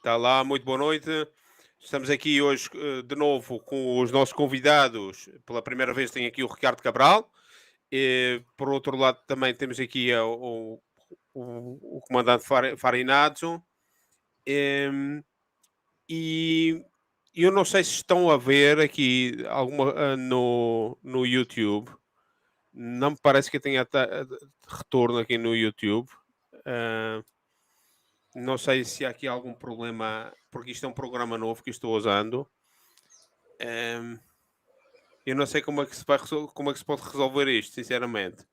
Está lá, muito boa noite. Estamos aqui hoje de novo com os nossos convidados. Pela primeira vez tem aqui o Ricardo Cabral. E, por outro lado, também temos aqui o comandante Farinazzo. Em, E eu não sei se estão a ver aqui alguma no YouTube. Não me parece que tenha retorno aqui no YouTube. Ah, não sei se há aqui algum problema, porque isto é um programa novo que estou usando. Ahm, eu não sei como é que como é que se pode resolver isto, sinceramente.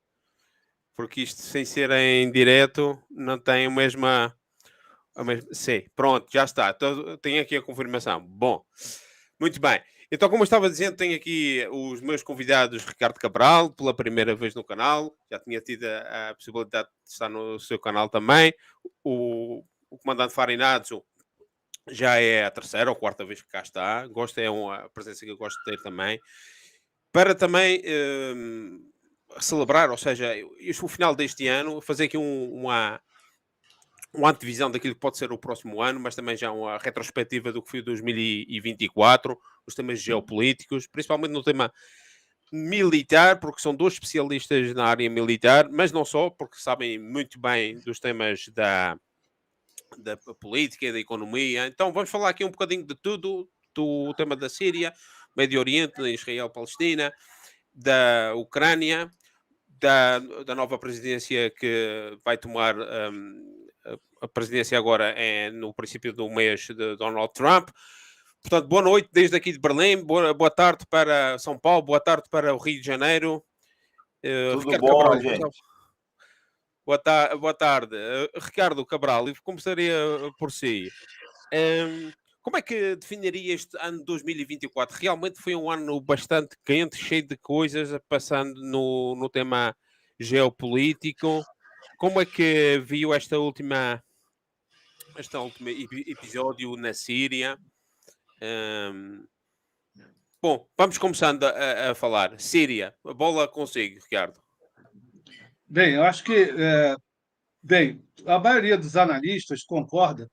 Porque isto, sem ser em direto, não tem sim, pronto, já está. Então, tenho aqui a confirmação. Bom, muito bem. Então, como eu estava dizendo, tenho aqui os meus convidados, Ricardo Cabral, pela primeira vez no canal. Já tinha tido a possibilidade de estar no seu canal também. O comandante Farinazzo já é a terceira ou quarta vez que cá está. Gosto, é uma presença que eu gosto de ter também. Para também celebrar, ou seja, o final deste ano, fazer aqui uma antevisão daquilo que pode ser o próximo ano, mas também já uma retrospectiva do que foi 2024, os temas geopolíticos, principalmente no tema militar, porque são dois especialistas na área militar, mas não só, porque sabem muito bem dos temas da política e da economia. Então vamos falar aqui um bocadinho de tudo, do tema da Síria, Médio Oriente, Israel, Palestina, da Ucrânia, da nova presidência que vai tomar a presidência agora é no princípio do mês de Donald Trump. Portanto, boa noite desde aqui de Berlim, boa tarde para São Paulo, boa tarde para o Rio de Janeiro. Tudo Ricardo bom, Cabral, gente? boa tarde. Ricardo Cabral, e começaria por si. Como é que definiria este ano de 2024? Realmente foi um ano bastante quente, cheio de coisas, passando no tema geopolítico. Como é que viu esta última episódio na Síria? Hum, bom, vamos começando a falar. Síria, a bola consigo, Ricardo. Bem, eu acho que, a maioria dos analistas concorda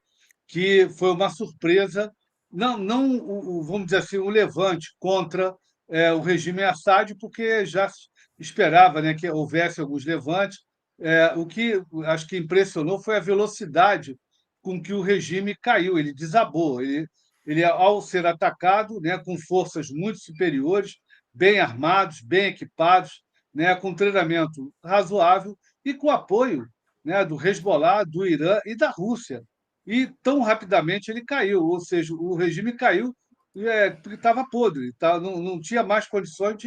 que foi uma surpresa, não vamos dizer assim, o levante contra o regime Assad, porque já se esperava, né, que houvesse alguns levantes. O que acho que impressionou foi a velocidade com que o regime caiu, ele desabou. Ele ao ser atacado, né, com forças muito superiores, bem armados, bem equipados, né, com treinamento razoável e com apoio, né, do Hezbollah, do Irã e da Rússia. E tão rapidamente ele caiu, ou seja, o regime caiu porque estava podre, não tinha mais condições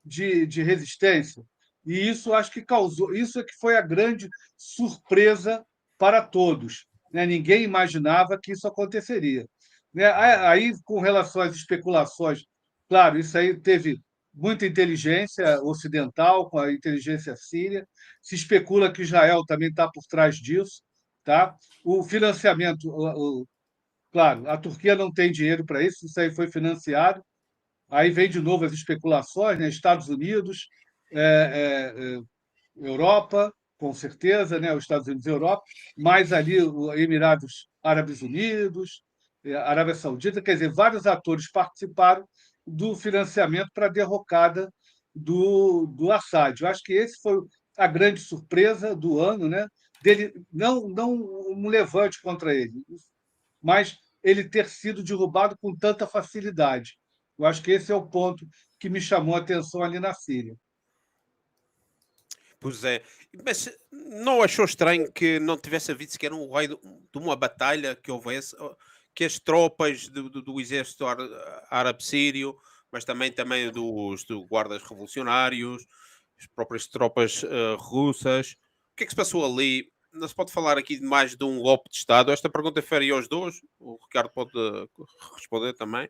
de resistência. E isso acho que causou, isso é que foi a grande surpresa para todos, né? Ninguém imaginava que isso aconteceria. Né? Aí, com relação às especulações, claro, isso aí teve muita inteligência ocidental, com a inteligência síria. Se especula que Israel também está por trás disso. Tá? O financiamento, claro, a Turquia não tem dinheiro para isso aí foi financiado. Aí vem de novo as especulações, né? Estados Unidos, Europa, com certeza, né? Os Estados Unidos e Europa, mais ali os Emirados Árabes Unidos, Arábia Saudita, quer dizer, vários atores participaram do financiamento para a derrocada do Assad. Eu acho que esse foi a grande surpresa do ano, né? Dele não um levante contra ele, mas ele ter sido derrubado com tanta facilidade. Eu acho que esse é o ponto que me chamou a atenção ali na Síria. Pois é, mas não achou estranho que não tivesse havido sequer um raio de uma batalha que houvesse, que as tropas do exército árabe sírio, mas também dos guardas revolucionários, as próprias tropas russas, o que é que se passou ali? Não se pode falar aqui de mais de um golpe de Estado? Esta pergunta fere aos dois, o Ricardo pode responder também.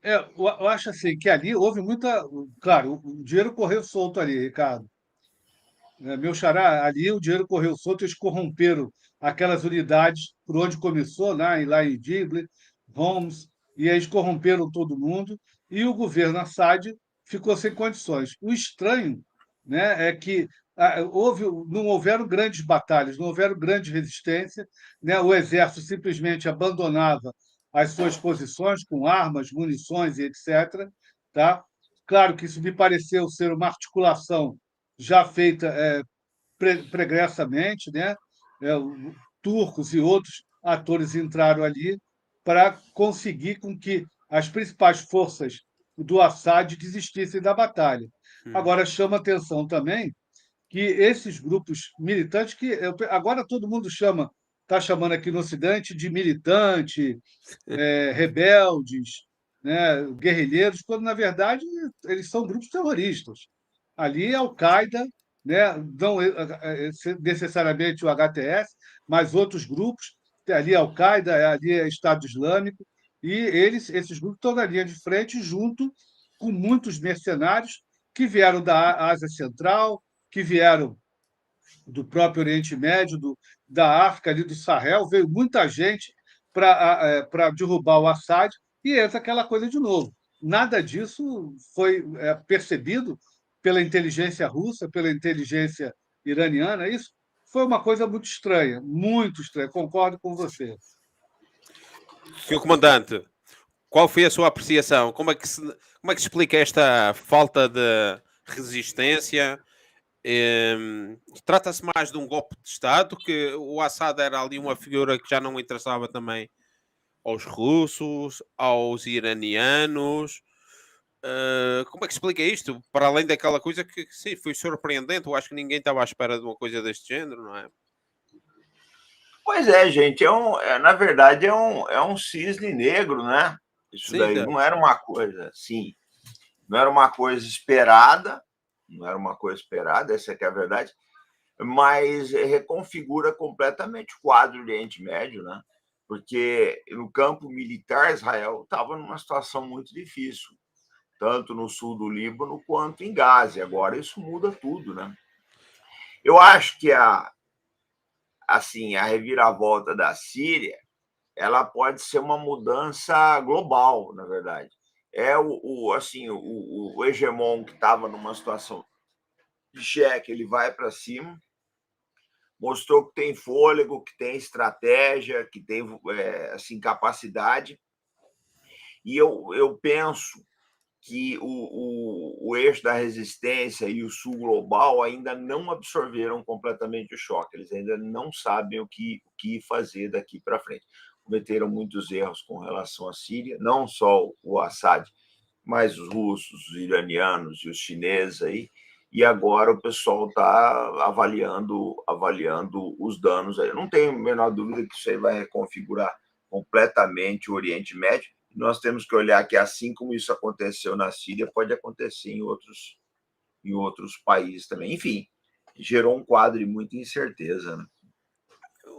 Eu acho assim que ali houve muita. Claro, o dinheiro correu solto ali, Ricardo. Meu xará, ali o dinheiro correu solto, eles corromperam aquelas unidades por onde começou, né, lá em Idlib, Homs, e aí eles corromperam todo mundo, e o governo Assad ficou sem condições. O estranho, né, é que não houveram grandes batalhas, não houveram grande resistência, né? O exército simplesmente abandonava as suas posições com armas, munições e etc. Tá? Claro que isso me pareceu ser uma articulação já feita pregressamente, né? Turcos e outros atores entraram ali para conseguir com que as principais forças do Assad desistissem da batalha. Agora, chama atenção também que esses grupos militantes, agora todo mundo está chamando aqui no Ocidente de militante, rebeldes, né, guerrilheiros, quando, na verdade, eles são grupos terroristas. Ali é Al-Qaeda, né, não necessariamente o HTS, mas outros grupos, ali é Al-Qaeda, ali é Estado Islâmico, e esses grupos estão na linha de frente junto com muitos mercenários que vieram da Ásia Central, que vieram do próprio Oriente Médio, da África, ali do Sahel, veio muita gente para derrubar o Assad, e entra aquela coisa de novo. Nada disso foi percebido pela inteligência russa, pela inteligência iraniana, isso foi uma coisa muito estranha, concordo com você. Senhor Comandante, qual foi a sua apreciação? Como é que se explica esta falta de resistência? Trata-se mais de um golpe de Estado, que o Assad era ali uma figura que já não interessava também aos russos, aos iranianos. Como é que explica isto? Para além daquela coisa que sim, foi surpreendente, eu acho que ninguém estava à espera de uma coisa deste género, não é? Pois é, gente, na verdade é um cisne negro, né? Isso Sim, daí não era uma coisa assim, não era uma coisa esperada, essa é que é a verdade, mas reconfigura completamente o quadro do Oriente Médio, né? Porque no campo militar Israel estava numa situação muito difícil, tanto no sul do Líbano quanto em Gaza. Agora isso muda tudo, né? Eu acho que a reviravolta da Síria, ela pode ser uma mudança global, na verdade. É o hegemon que estava numa situação de cheque, ele vai para cima, mostrou que tem fôlego, que tem estratégia, que tem capacidade. E eu penso que o eixo da resistência e o sul global ainda não absorveram completamente o choque. Eles ainda não sabem o que fazer daqui para frente. Cometeram muitos erros com relação à Síria, não só o Assad, mas os russos, os iranianos e os chineses aí. E agora o pessoal está avaliando os danos aí. Eu não tenho a menor dúvida que isso aí vai reconfigurar completamente o Oriente Médio. Nós temos que olhar que, assim como isso aconteceu na Síria, pode acontecer em outros países também. Enfim, gerou um quadro de muita incerteza, né?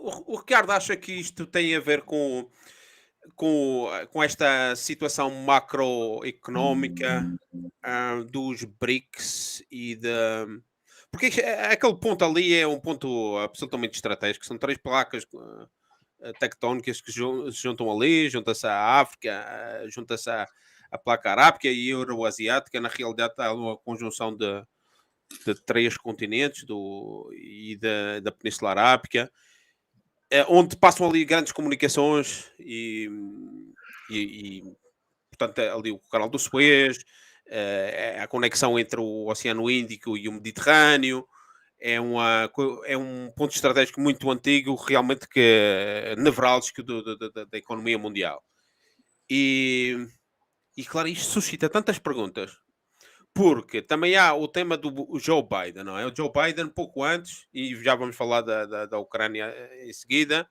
O Ricardo acha que isto tem a ver com esta situação macroeconómica dos BRICS e da. Porque aquele ponto ali é um ponto absolutamente estratégico. São três placas tectónicas que se juntam ali, junta-se à África, junta-se à placa arábica e euroasiática. Na realidade, há uma conjunção de três continentes e da Península Arábica, onde passam ali grandes comunicações e portanto, ali o canal do Suez, a conexão entre o Oceano Índico e o Mediterrâneo. É um ponto estratégico muito antigo, realmente que é nevrálgico da economia mundial. E claro, isto suscita tantas perguntas, porque também há o tema do Joe Biden, não é? O Joe Biden, pouco antes, e já vamos falar da Ucrânia em seguida,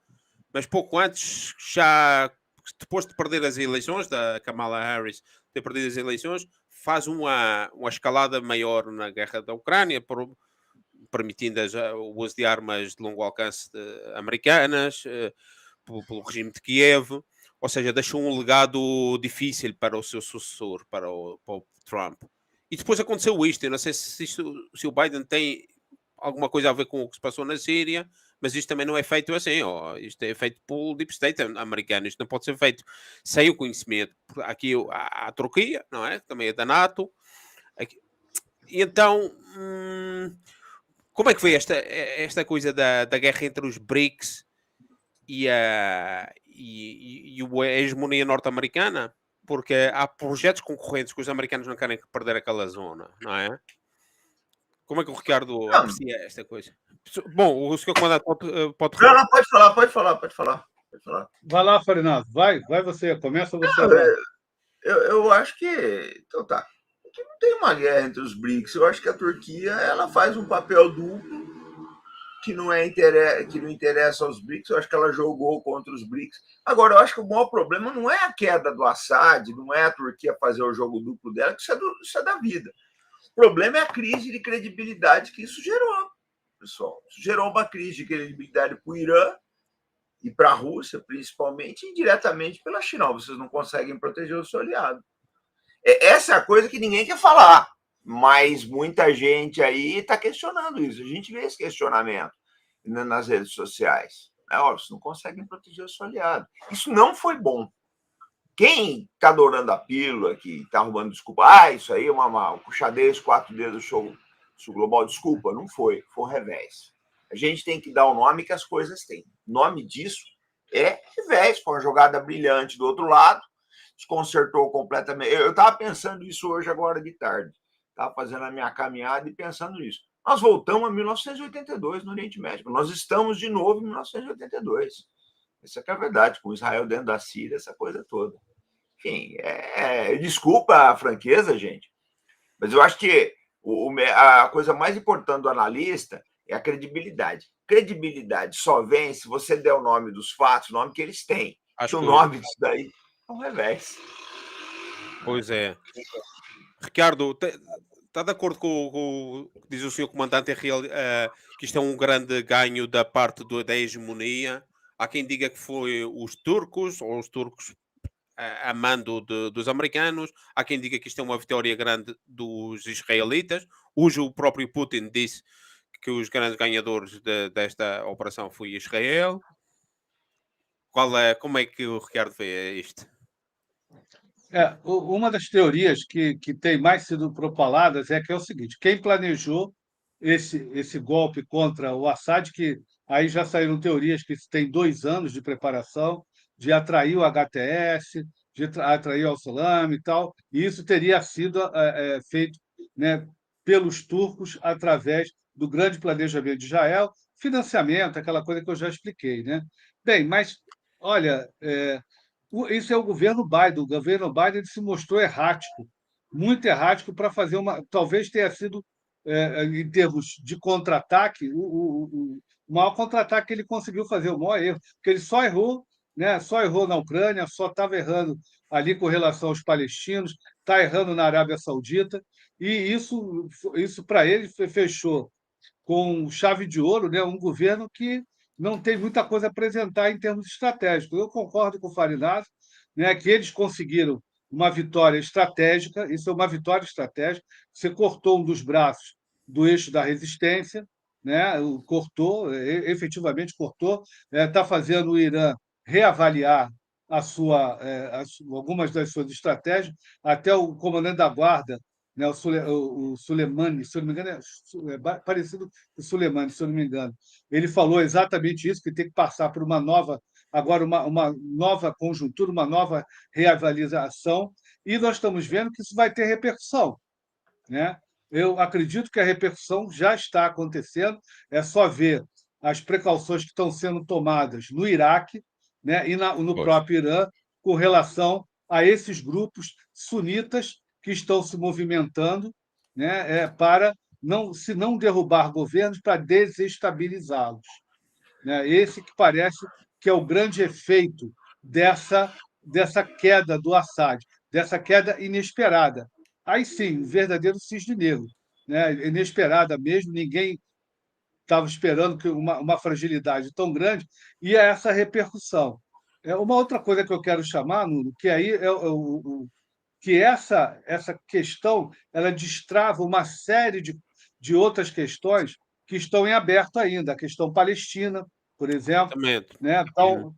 mas pouco antes, já depois de perder as eleições, da Kamala Harris ter perdido as eleições, faz uma escalada maior na guerra da Ucrânia, permitindo o uso de armas de longo alcance americanas, pelo regime de Kiev, ou seja, deixou um legado difícil para o seu sucessor, para o Trump. E depois aconteceu isto. Eu não sei se o Biden tem alguma coisa a ver com o que se passou na Síria, mas isto também não é feito assim. Isto é feito pelo Deep State americano. Isto não pode ser feito sem o conhecimento. Aqui há a Turquia, não é? Também é da NATO. Aqui. E então, Como é que foi esta coisa da guerra entre os BRICS e a hegemonia norte-americana? Porque há projetos concorrentes que os americanos não querem perder aquela zona, não é? Como é que o Ricardo Não, aprecia esta coisa? Bom, o senhor comandante pode não, pode falar. Vai lá, Farinado. Vai você. Começa você Não, agora. eu acho que. Então tá. Que não tem uma guerra entre os BRICS. Eu acho que a Turquia ela faz um papel duplo que que não interessa aos BRICS. Eu acho que ela jogou contra os BRICS. Agora, eu acho que o maior problema não é a queda do Assad, não é a Turquia fazer o jogo duplo dela, que isso é da vida. O problema é a crise de credibilidade que isso gerou, pessoal. Isso gerou uma crise de credibilidade para o Irã e para a Rússia, principalmente, e indiretamente pela China. Vocês não conseguem proteger o seu aliado. Essa é a coisa que ninguém quer falar, mas muita gente aí está questionando isso. A gente vê esse questionamento nas redes sociais. Vocês não conseguem proteger o seu aliado. Isso não foi bom. Quem está adorando a pílula, que está arrumando desculpa, isso aí é uma puxadez, 4 dedos do show global, desculpa, não foi, foi um revés. A gente tem que dar o nome que as coisas têm. O nome disso é revés, foi uma jogada brilhante do outro lado, desconcertou completamente. Eu estava pensando isso hoje, agora de tarde. Estava fazendo a minha caminhada e pensando nisso. Nós voltamos a 1982 no Oriente Médio. Nós estamos de novo em 1982. Essa é a verdade, com Israel dentro da Síria, essa coisa toda. Enfim, desculpa a franqueza, gente, mas eu acho que a coisa mais importante do analista é a credibilidade. Credibilidade só vem se você der o nome dos fatos, o nome que eles têm. O nome disso daí é um revés. Pois é. Ricardo, está de acordo com o que diz o senhor comandante, que isto é um grande ganho da parte da hegemonia? Há quem diga que foi os turcos, ou os turcos a mando dos americanos. Há quem diga que isto é uma vitória grande dos israelitas. Hoje o próprio Putin disse que os grandes ganhadores desta operação foi Israel. Como é que o Ricardo vê isto? Uma das teorias que tem mais sido propaladas é que é o seguinte: quem planejou esse golpe contra o Assad, que aí já saíram teorias que tem 2 anos de preparação, de atrair o HTS, de atrair o Al-Salam e tal, e isso teria sido feito, né, pelos turcos através do grande planejamento de Israel, financiamento, aquela coisa que eu já expliquei, né? Bem, mas olha, isso é o governo Biden. O governo Biden se mostrou errático, muito errático para fazer uma. Talvez tenha sido, em termos de contra-ataque, o maior contra-ataque que ele conseguiu fazer, o maior erro, porque ele só errou, né? Só errou na Ucrânia, só estava errando ali com relação aos palestinos, está errando na Arábia Saudita, e isso para ele fechou com chave de ouro, né? Um governo que não tem muita coisa a apresentar em termos estratégicos. Eu concordo com o Farinazzo, né, que eles conseguiram uma vitória estratégica, isso é uma vitória estratégica. Você cortou um dos braços do eixo da resistência, né, cortou, efetivamente cortou, está fazendo o Irã reavaliar algumas das suas estratégias. Até o comandante da guarda, né, o Soleimani, se eu não me engano, parecido com o Soleimani, se eu não me engano, ele falou exatamente isso, que tem que passar por uma nova conjuntura, uma nova reavaliação, e nós estamos vendo que isso vai ter repercussão, né? Eu acredito que a repercussão já está acontecendo, é só ver as precauções que estão sendo tomadas no Iraque, né, e no próprio Irã com relação a esses grupos sunitas que estão se movimentando, né, para, se não derrubar governos, para desestabilizá-los, né? Esse que parece que é o grande efeito dessa queda do Assad, dessa queda inesperada. Aí sim, um verdadeiro cisne negro, né? Inesperada mesmo, ninguém estava esperando que uma fragilidade tão grande e essa repercussão. Uma outra coisa que eu quero chamar, Nuno, que aí que essa questão ela destrava uma série de outras questões que estão em aberto ainda. A questão palestina, por exemplo, né? Então,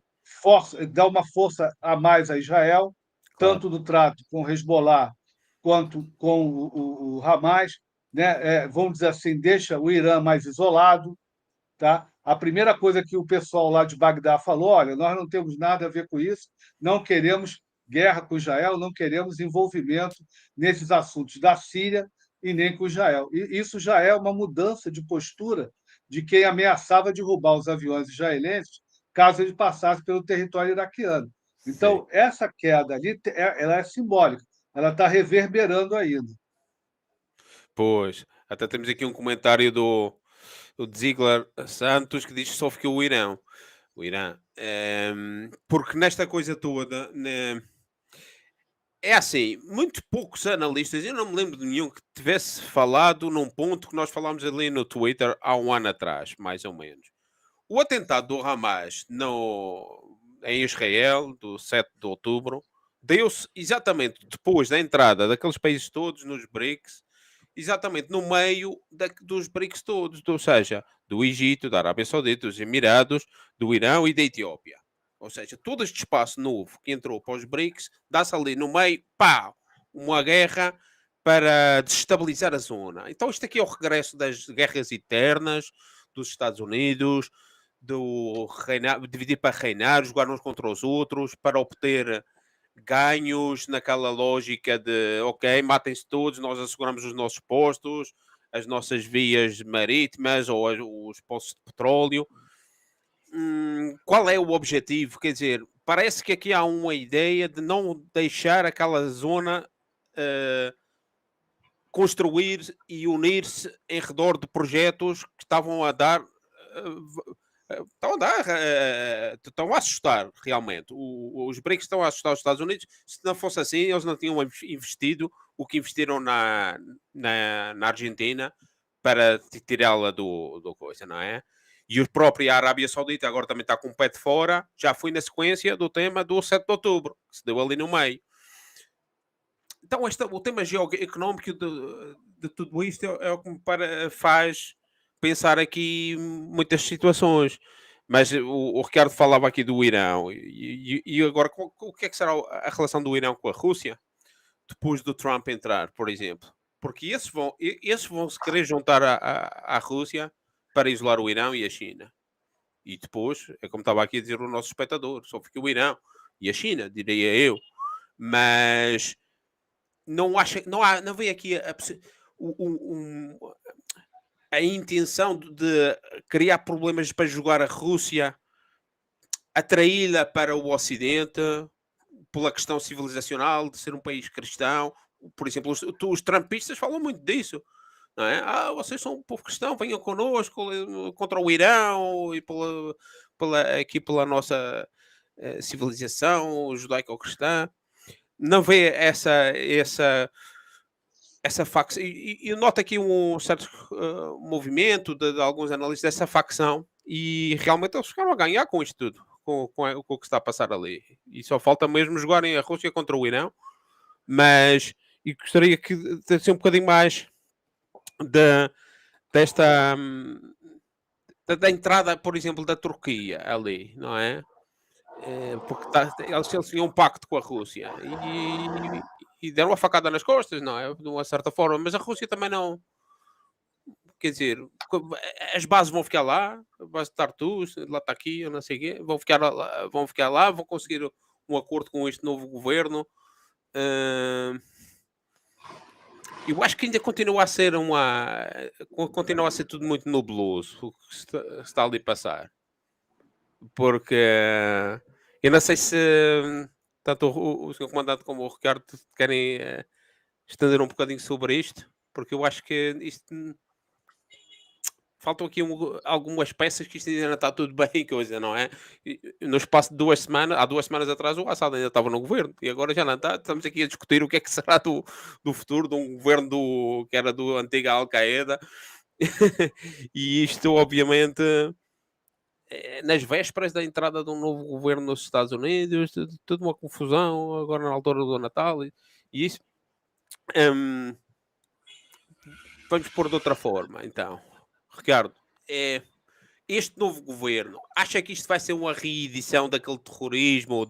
dá uma força a mais a Israel, tanto no trato com o Hezbollah quanto com o Hamas. né, vamos dizer assim, deixa o Irã mais isolado. Tá? A primeira coisa que o pessoal lá de Bagdá falou: olha, nós não temos nada a ver com isso, não queremos guerra com Israel, não queremos envolvimento nesses assuntos da Síria e nem com Israel. E isso já é uma mudança de postura de quem ameaçava derrubar os aviões israelenses caso eles passassem pelo território iraquiano. Sim. Então, essa queda ali, ela é simbólica, ela está reverberando ainda. Pois, até temos aqui um comentário do Ziegler Santos que diz que só ficou o Irão. O Irã. Porque nesta coisa toda, né, é assim, muito poucos analistas, eu não me lembro de nenhum que tivesse falado num ponto que nós falámos ali no Twitter há um ano atrás, mais ou menos. O atentado do Hamas em Israel, do 7 de outubro, deu-se exatamente depois da entrada daqueles países todos nos BRICS, exatamente no meio dos BRICS todos, ou seja, do Egito, da Arábia Saudita, dos Emirados, do Irão e da Etiópia. Ou seja, todo este espaço novo que entrou para os BRICS, dá-se ali no meio, pá, uma guerra para desestabilizar a zona. Então isto aqui é o regresso das guerras eternas dos Estados Unidos, do reinar, dividir para reinar, jogar uns contra os outros, para obter ganhos naquela lógica de ok, matem-se todos, nós asseguramos os nossos postos, as nossas vias marítimas ou os poços de petróleo. Qual é o objetivo? Quer dizer, parece que aqui há uma ideia de não deixar aquela zona construir e unir-se em redor de projetos que estavam a dar estão a assustar realmente. Os BRICS estão a assustar os Estados Unidos. Se não fosse assim, eles não tinham investido o que investiram na Argentina para tirá-la do coisa, não é? E o próprio Arábia Saudita agora também está com o pé de fora. Já foi na sequência do tema do 7 de outubro, que se deu ali no meio. Então, o tema geoeconómico de tudo isto é o que me faz pensar aqui muitas situações. Mas o Ricardo falava aqui do Irão. E agora, o que é que será a relação do Irão com a Rússia? Depois do Trump entrar, por exemplo. Porque esses vão se querer juntar à Rússia para isolar o Irão e a China. E depois, é como estava aqui a dizer o nosso espectador, só fica o Irão e a China, diria eu. Mas não acha, não vem aqui a intenção de criar problemas para jogar a Rússia, atraí-la para o Ocidente, pela questão civilizacional de ser um país cristão. Por exemplo, os trumpistas falam muito disso. Não é? Vocês são um povo cristão, venham connosco contra o Irão e pela nossa civilização judaico-cristã. Não vê essa facção. E nota aqui um certo movimento de alguns analistas dessa facção e realmente eles ficaram a ganhar com isto tudo, com o que está a passar ali. E só falta mesmo jogarem a Rússia contra o Irão, mas e gostaria que de ser um bocadinho mais desta da entrada, por exemplo, da Turquia ali, não é? Porque eles tinham um pacto com a Rússia e deram uma facada nas costas, não é? De uma certa forma, mas a Rússia também não. Quer dizer, as bases vão ficar lá, a base de Tartus, lá está aqui, eu não sei o quê, vão ficar lá, vão conseguir um acordo com este novo governo. Eu acho que ainda continua a ser continua a ser tudo muito nebuloso o que está ali a passar. Porque eu não sei se tanto o Sr. Comandante como o Ricardo querem estender um bocadinho sobre isto, porque eu acho que isto faltam aqui algumas peças que isto ainda não está tudo bem, coisa, não é? No espaço de 2 semanas, há 2 semanas atrás o Assad ainda estava no governo e agora já não está. Estamos aqui a discutir o que é que será do futuro de um governo que era do antiga Al-Qaeda e isto obviamente nas vésperas da entrada de um novo governo nos Estados Unidos, tudo uma confusão agora na altura do Natal e isso. Vamos pôr de outra forma, então. Ricardo, este novo governo, acha que isto vai ser uma reedição daquele terrorismo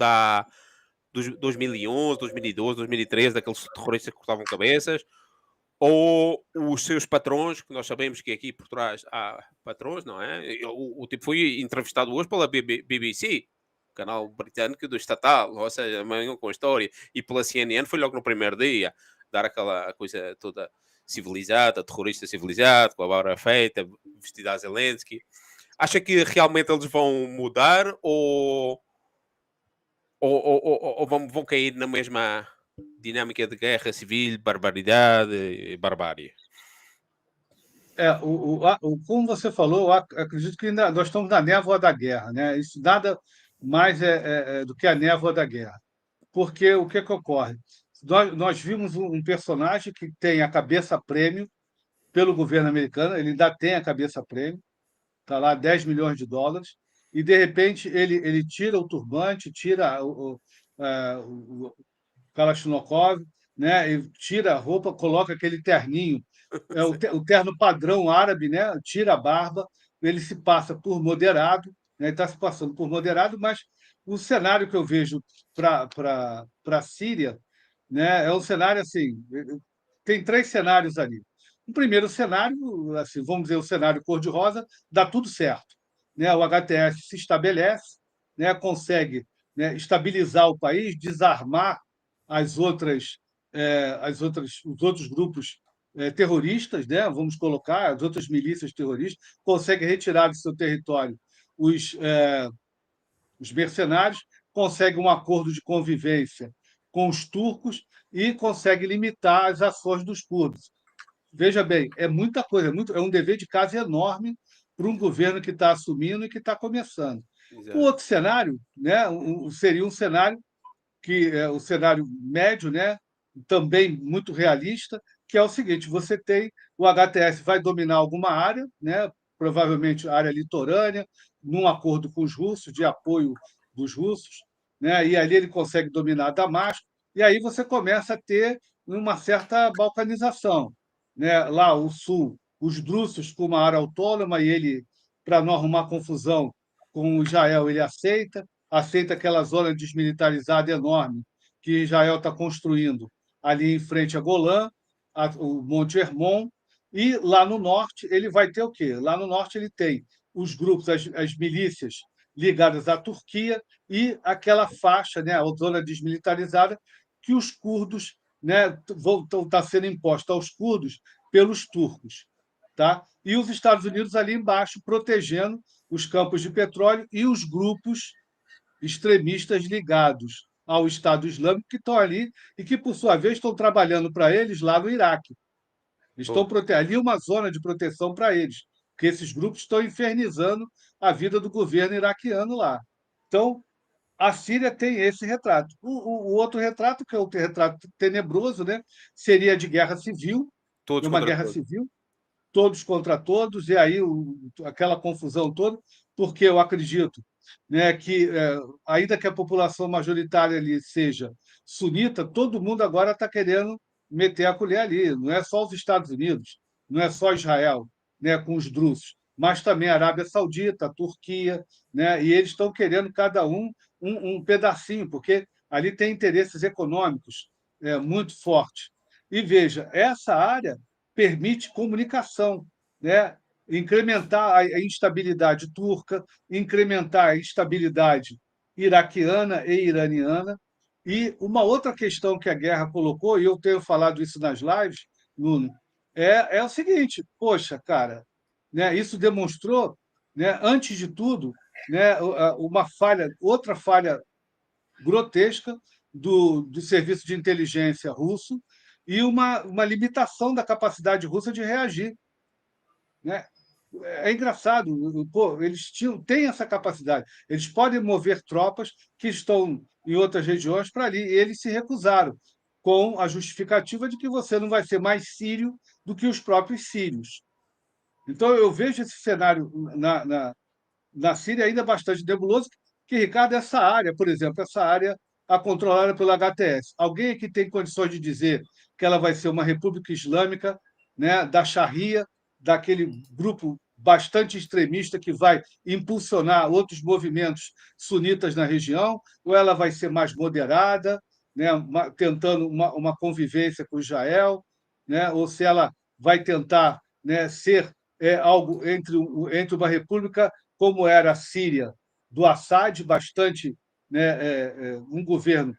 dos 2011, 2012, 2013, daqueles terroristas que cortavam cabeças? ou os seus patrões, que nós sabemos que aqui por trás há patrões, não é? O tipo foi entrevistado hoje pela BBC, canal britânico do estatal, ou seja, amanhã com a história, e pela CNN foi logo no primeiro dia, dar aquela coisa toda civilizada, terrorista civilizado, com a barra feita, vestida a Zelensky. Acha que realmente eles vão mudar ou vão cair na mesma dinâmica de guerra civil, barbaridade e barbárie? Como você falou, eu acredito que ainda nós estamos na névoa da guerra, né? Isso nada mais do que a névoa da guerra. Porque o que ocorre? Nós vimos um personagem que tem a cabeça prêmio pelo governo americano, ele ainda tem a cabeça prêmio, está lá $10 milhões, e de repente ele tira o turbante, tira o Kalashnikov, né? E tira a roupa, coloca aquele terninho, o terno padrão árabe, né? Tira a barba, ele se passa por moderado, né? Está se passando por moderado, mas o cenário que eu vejo para a Síria, né? É um cenário assim, tem 3 cenários ali. O primeiro cenário, assim, vamos dizer, o cenário cor-de-rosa, dá tudo certo, né? O HTS se estabelece, né? Consegue, né, estabilizar o país, desarmar os outros grupos terroristas, né? Vamos colocar as outras milícias terroristas, consegue retirar do seu território os, os mercenários, consegue um acordo de convivência com os turcos e consegue limitar as ações dos curdos. Veja bem, é muita coisa, é um dever de casa enorme para um governo que está assumindo e que está começando. O Exato. outro cenário, né, seria um cenário que é o cenário médio, né, também muito realista, que é o seguinte: você tem o HTS vai dominar alguma área, né, provavelmente a área litorânea, num acordo com os russos, de apoio dos russos, né, e ali ele consegue dominar Damasco, e aí você começa a ter uma certa balcanização, né? Lá o sul, os drusos com uma área autônoma, e ele, para não arrumar confusão com Israel, ele aceita aquela zona desmilitarizada enorme que Israel está construindo ali em frente a Golã, o Monte Hermon, e lá no norte ele vai ter o quê? Lá no norte ele tem os grupos, as milícias ligadas à Turquia e aquela faixa, né, a zona desmilitarizada, que os curdos, né, vão estar sendo imposta aos curdos pelos turcos. Tá? E os Estados Unidos ali embaixo protegendo os campos de petróleo e os grupos extremistas ligados ao Estado Islâmico que estão ali e que, por sua vez, estão trabalhando para eles lá no Iraque. Estão ali uma zona de proteção para eles, porque esses grupos estão infernizando a vida do governo iraquiano lá. Então, a Síria tem esse retrato. O outro retrato, que é o retrato tenebroso, né, seria de guerra civil, Todos uma contra guerra todos. civil, todos contra todos, e aí aquela confusão toda, porque eu acredito, né, que, ainda que a população majoritária ali seja sunita, todo mundo agora está querendo meter a colher ali. Não é só os Estados Unidos, não é só Israel, né, com os drusos, mas também a Arábia Saudita, a Turquia, né, e eles estão querendo cada um pedacinho, porque ali tem interesses econômicos muito fortes. E veja, essa área permite comunicação, né? Incrementar a instabilidade turca, incrementar a instabilidade iraquiana e iraniana. E uma outra questão que a guerra colocou, e eu tenho falado isso nas lives, Nuno, é o seguinte: poxa, cara, né, isso demonstrou, né, antes de tudo, né, uma falha, outra falha grotesca do serviço de inteligência russo e uma limitação da capacidade russa de reagir, né? É engraçado, pô, eles têm essa capacidade, eles podem mover tropas que estão em outras regiões para ali, e eles se recusaram, com a justificativa de que você não vai ser mais sírio do que os próprios sírios. Então, eu vejo esse cenário na Síria ainda bastante nebuloso, que, Ricardo, essa área, por exemplo, essa área controlada pelo HTS. Alguém aqui tem condições de dizer que ela vai ser uma república islâmica, né, da Sharia, daquele grupo bastante extremista que vai impulsionar outros movimentos sunitas na região, ou ela vai ser mais moderada, né, tentando uma convivência com Israel? né, ou se ela vai tentar, né, ser algo entre uma república como era a Síria, do Assad, bastante, né, um governo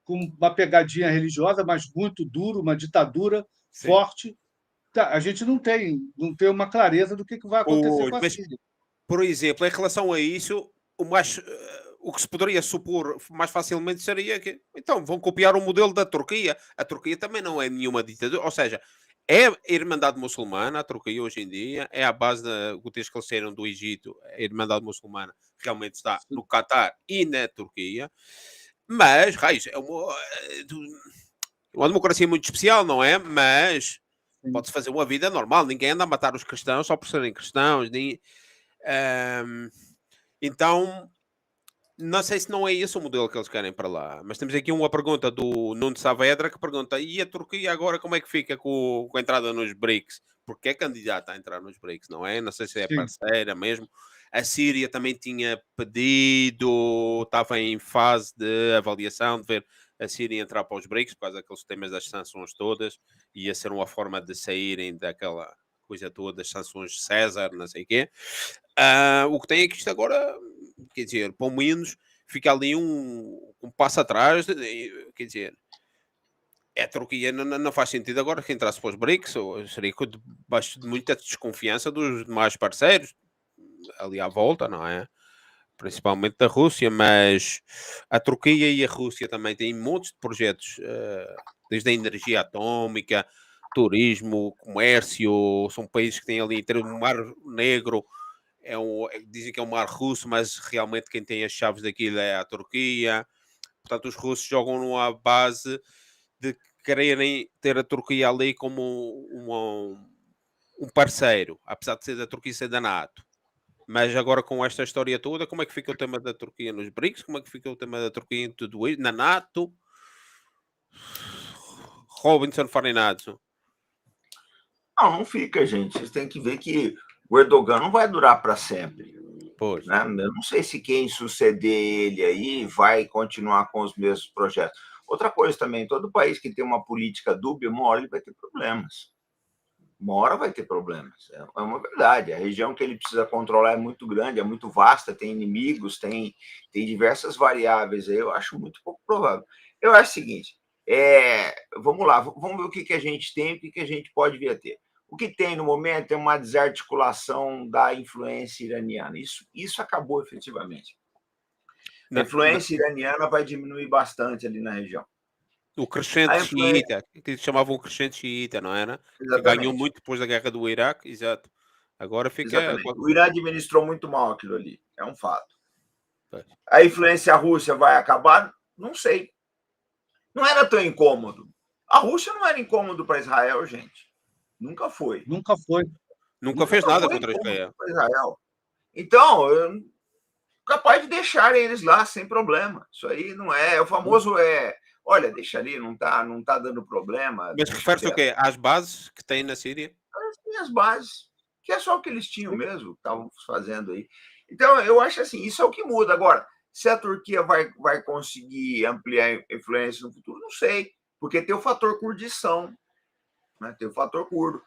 com uma pegadinha religiosa, mas muito duro, uma ditadura Sim. forte. Tá, a gente não tem uma clareza do que vai acontecer Pois, com a mas, Síria. por exemplo, em relação a isso, o que se poderia supor mais facilmente seria que, então, vão copiar o modelo da Turquia. A Turquia também não é nenhuma ditadura, ou seja, é a Irmandade Muçulmana, a Turquia hoje em dia, é a base desde que eles saíram do Egito, a Irmandade Muçulmana realmente está no Catar e na Turquia, mas, raios, uma democracia muito especial, não é? Mas Sim, pode-se fazer uma vida normal, ninguém anda a matar os cristãos só por serem cristãos, nem, ahm, então, não sei se não é esse o modelo que eles querem para lá, mas temos aqui uma pergunta do Nuno Saavedra que pergunta: e a Turquia agora como é que fica com a entrada nos BRICS? Porque é candidata a entrar nos BRICS, não é? Não sei se é sim. parceira mesmo. A Síria também tinha pedido, estava em fase de avaliação de ver a Síria entrar para os BRICS por causa daqueles temas das sanções todas. Ia ser uma forma de saírem daquela coisa toda, das sanções de César, não sei o quê. O que tem é que isto agora, quer dizer, pelo menos fica ali um passo atrás, quer dizer, a Turquia não faz sentido agora que entrasse para os BRICS, ou seria debaixo de muita desconfiança dos demais parceiros, ali à volta, não é? Principalmente da Rússia, mas a Turquia e a Rússia também têm montes de projetos, desde a energia atómica, turismo, comércio, são países que têm ali entre o Mar Negro dizem que é o Mar Russo, mas realmente quem tem as chaves daquilo é a Turquia. Portanto, os russos jogam numa base de quererem ter a Turquia ali como um parceiro, apesar de ser da Turquia e ser da NATO. Mas agora com esta história toda, como é que fica o tema da Turquia nos BRICS? Como é que fica o tema da Turquia em tudo isso? Na NATO? Robinson Farinazzo. Não fica, gente. Vocês têm que ver que o Erdogan não vai durar para sempre. Pois. Né? Eu não sei se quem suceder ele aí vai continuar com os mesmos projetos. Outra coisa também, todo país que tem uma política dúbia, uma hora ele vai ter problemas. Uma hora vai ter problemas. É uma verdade. A região que ele precisa controlar é muito grande, é muito vasta, tem inimigos, tem diversas variáveis. Eu acho muito pouco provável. Eu acho o seguinte: vamos lá, vamos ver o que a gente tem e o que a gente pode vir a ter. O que tem no momento é uma desarticulação da influência iraniana. Isso acabou efetivamente. A influência iraniana vai diminuir bastante ali na região. O crescente A influência, xiita, que chamavam crescente xiita, não era? Que ganhou exatamente, muito depois da guerra do Iraque, exato. Agora fica. exatamente. O Irã administrou muito mal aquilo ali, é um fato. A influência russa vai acabar? Não sei. Não era tão incômodo. A Rússia não era incômodo para Israel, gente. Nunca foi. Nunca foi. Nunca fez Nunca nada foi contra incômodo Israel. para Israel. Então, capaz de deixarem eles lá sem problema. Isso aí não é. O famoso olha, deixa ali, não tá dando problema, Mas deixa refere-se o quieto. quê? Às bases que tem na Síria? As bases, que é só o que eles tinham mesmo, que estavam fazendo aí. Então, eu acho assim, isso é o que muda. Agora, se a Turquia vai conseguir ampliar a influência no futuro, não sei, porque tem o fator kurdição, né? Tem o fator curdo.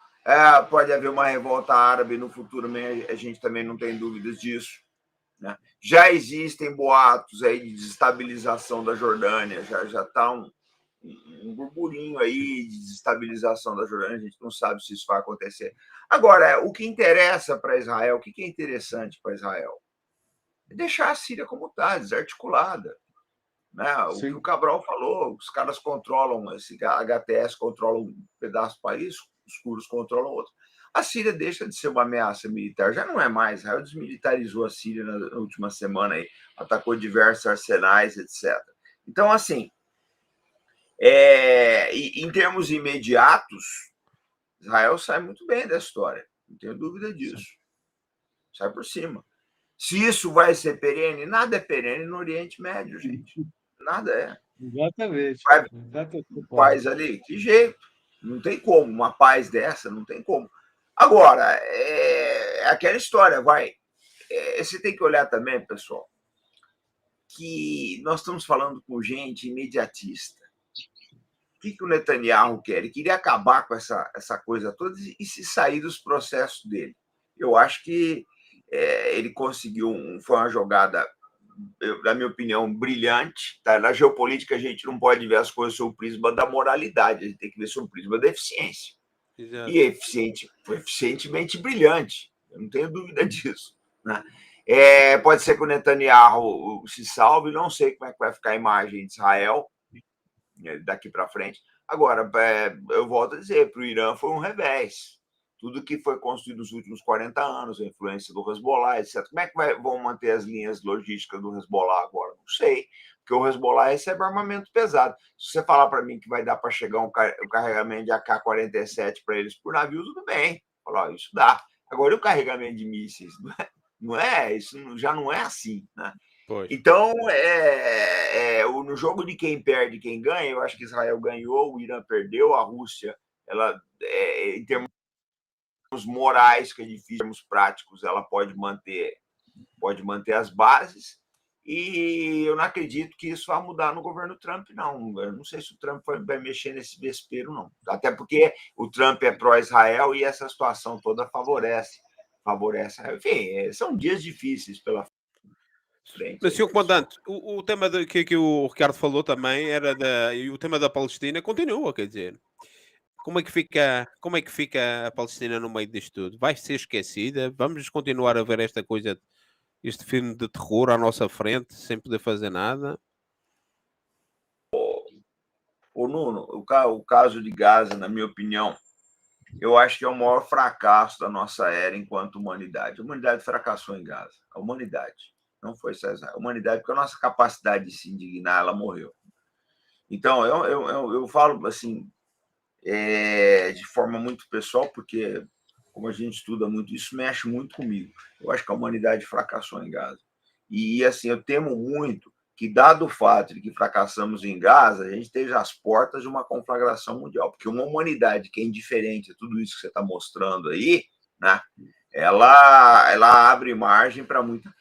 Pode haver uma revolta árabe no futuro, a gente também não tem dúvidas disso. Né? Já existem boatos aí de desestabilização da Jordânia, já está um burburinho aí de desestabilização da Jordânia, a gente não sabe se isso vai acontecer. Agora, o que interessa para Israel, o que é interessante para Israel? É deixar a Síria como está, desarticulada. Né? O que o Sim. Cabral falou, os caras controlam, esse HTS controla um pedaço do país, os curdos controlam outro. A Síria deixa de ser uma ameaça militar, já não é mais. Israel desmilitarizou a Síria na última semana, aí, atacou diversos arsenais, etc. Então, assim, em termos imediatos, Israel sai muito bem da história, não tenho dúvida disso. Sai por cima. Se isso vai ser perene, nada é perene no Oriente Médio, gente. Nada é. Exatamente. Vai Exatamente. paz ali? Que jeito? Não tem como. Uma paz dessa, não tem como. Agora, aquela história, vai. Você tem que olhar também, pessoal, que nós estamos falando com gente imediatista. que o Netanyahu quer? Ele queria acabar com essa coisa toda e se sair dos processos dele. Eu acho que ele conseguiu, foi uma jogada, na minha opinião, brilhante. Tá? Na geopolítica, a gente não pode ver as coisas sob o prisma da moralidade, a gente tem que ver sob o prisma da eficiência. Exato. E foi eficientemente brilhante, eu não tenho dúvida disso. Né? Pode ser que o Netanyahu se salve, não sei como é que vai ficar a imagem de Israel daqui para frente. Agora, eu volto a dizer, para o Irã foi um revés. Tudo que foi construído nos últimos 40 anos, a influência do Hezbollah, etc. Como é que vão manter as linhas logísticas do Hezbollah agora? Não sei, porque o Hezbollah recebe armamento pesado. Se você falar para mim que vai dar para chegar um carregamento de AK-47 para eles por navio, tudo bem. Falar, isso dá. Agora, e o carregamento de mísseis? Isso já não é assim, né? Pois. Então, no jogo de quem perde e quem ganha, eu acho que Israel ganhou, o Irã perdeu, a Rússia, ela, em termos morais, que é difícil, em termos práticos, ela pode manter as bases, e eu não acredito que isso vai mudar no governo Trump, não. Eu não sei se o Trump vai mexer nesse vespeiro, não. Até porque o Trump é pró-Israel e essa situação toda favorece. Enfim, são dias difíceis pela frente. Mas, Sr. Comandante, o tema que o Ricardo falou também era e o tema da Palestina continua, quer dizer. Como é que fica a Palestina no meio disto tudo? Vai ser esquecida? Vamos continuar a ver esta coisa, este filme de terror à nossa frente, sem poder fazer nada? Ô Nuno, o caso de Gaza, na minha opinião, eu acho que é o maior fracasso da nossa era enquanto humanidade. A humanidade fracassou em Gaza. A humanidade. Não foi só Israel. A humanidade, porque a nossa capacidade de se indignar, ela morreu. Então, eu falo assim, de forma muito pessoal, porque, como a gente estuda muito, isso mexe muito comigo. Eu acho que a humanidade fracassou em Gaza. E, assim, eu temo muito que, dado o fato de que fracassamos em Gaza, a gente esteja às portas de uma conflagração mundial, porque uma humanidade que é indiferente a tudo isso que você está mostrando aí, né, ela abre margem para muita...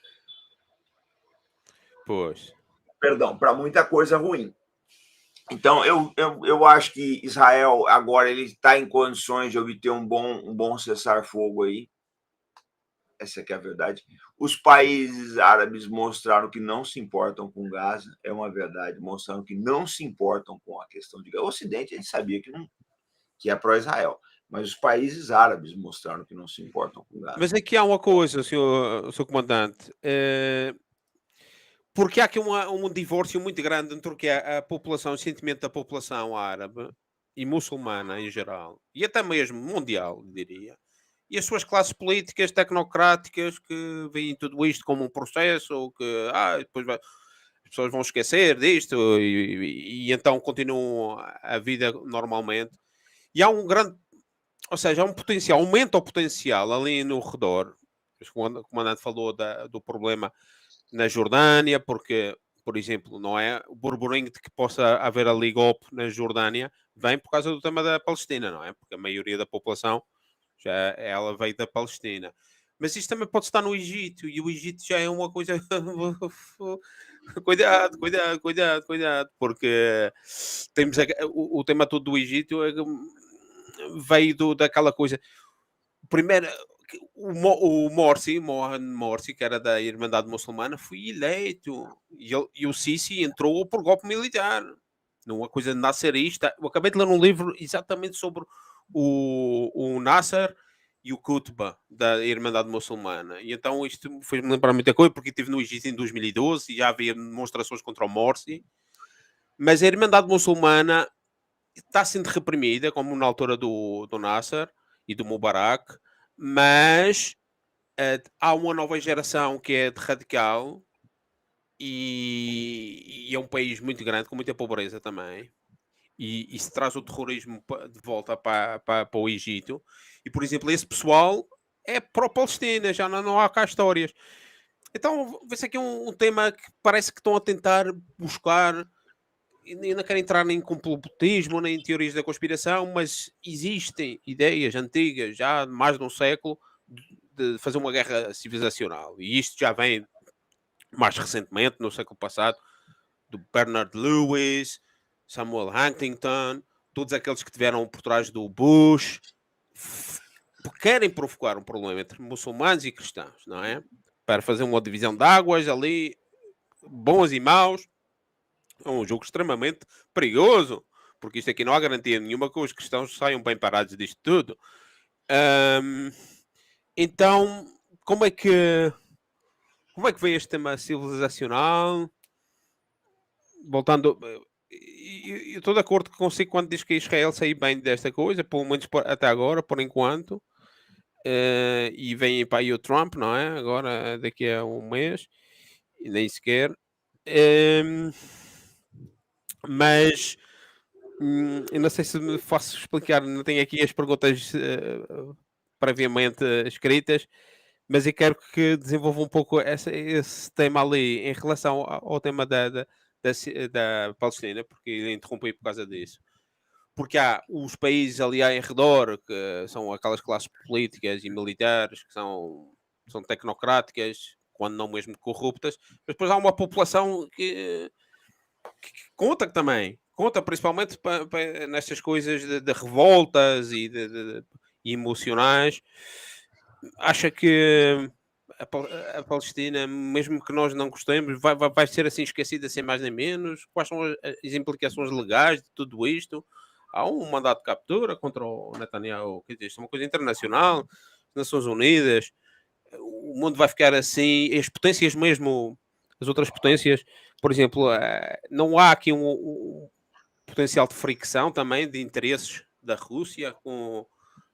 para muita coisa ruim. Então, eu acho que Israel agora ele está em condições de obter um bom cessar-fogo aí. Essa que é a verdade. Os países árabes mostraram que não se importam com Gaza, é uma verdade, mostraram que não se importam com a questão de Gaza. O Ocidente, a gente sabia que é pró-Israel, mas os países árabes mostraram que não se importam com Gaza. Mas aqui há uma coisa, senhor comandante, porque há aqui um divórcio muito grande entre o que é a população, o sentimento da população árabe e muçulmana em geral, e até mesmo mundial, diria, e as suas classes políticas, tecnocráticas, que veem tudo isto como um processo, ou que depois as pessoas vão esquecer disto, e então continuam a vida normalmente. E há um grande, ou seja, há um potencial, aumenta o potencial ali no redor. O comandante falou do problema na Jordânia, porque, por exemplo, não é o burburinho de que possa haver ali golpe na Jordânia, vem por causa do tema da Palestina, não é? Porque a maioria da população ela veio da Palestina. Mas isto também pode estar no Egito, e o Egito já é uma coisa. Cuidado, porque temos o tema todo do Egito veio daquela coisa. Primeiro, o Mohamed Morsi, que era da Irmandade Muçulmana, foi eleito, e o Sisi entrou por golpe militar, numa coisa nasserista. Eu acabei de ler um livro exatamente sobre o Nasser e o Qutba da Irmandade Muçulmana, e então isto fez-me lembrar muita coisa, porque estive no Egito em 2012 e já havia demonstrações contra o Morsi, mas a Irmandade Muçulmana está sendo reprimida, como na altura do Nasser e do Mubarak, mas há uma nova geração que é de radical, e é um país muito grande, com muita pobreza também, e se traz o terrorismo de volta para o Egito, e por exemplo, esse pessoal é pró-Palestina, já não há cá histórias. Então, vê-se aqui um tema que parece que estão a tentar buscar, e não quero entrar nem em complotismo, nem em teorias da conspiração, mas existem ideias antigas, já há mais de um século, de fazer uma guerra civilizacional. E isto já vem mais recentemente, no século passado, do Bernard Lewis, Samuel Huntington, todos aqueles que tiveram por trás do Bush querem provocar um problema entre muçulmanos e cristãos, não é? Para fazer uma divisão de águas ali, bons e maus. É um jogo extremamente perigoso, porque isto aqui não há garantia nenhuma que os cristãos saiam bem parados disto tudo. Então, como é que vem este tema civilizacional? Voltando, eu estou de acordo consigo quando diz que Israel saiu bem desta coisa, pelo menos até agora, por enquanto. E vem para aí o Trump, não é? Agora, daqui a um mês, e nem sequer. Mas eu não sei se me faço explicar, não tenho aqui as perguntas previamente escritas, mas eu quero que desenvolva um pouco esse tema ali em relação ao tema da Palestina, porque eu interrompi por causa disso. Porque há os países ali em redor, que são aquelas classes políticas e militares, que são tecnocráticas, quando não mesmo corruptas, mas depois há uma população que conta também. Conta principalmente nestas coisas de revoltas e de emocionais. Acha que a Palestina, mesmo que nós não gostemos, vai ser assim esquecida sem mais nem menos? Quais são as implicações legais de tudo isto? Há um mandato de captura contra o Netanyahu, quer dizer, isto é uma coisa internacional, as Nações Unidas, o mundo vai ficar assim, as potências mesmo, as outras potências, por exemplo, não há aqui um potencial de fricção também de interesses da Rússia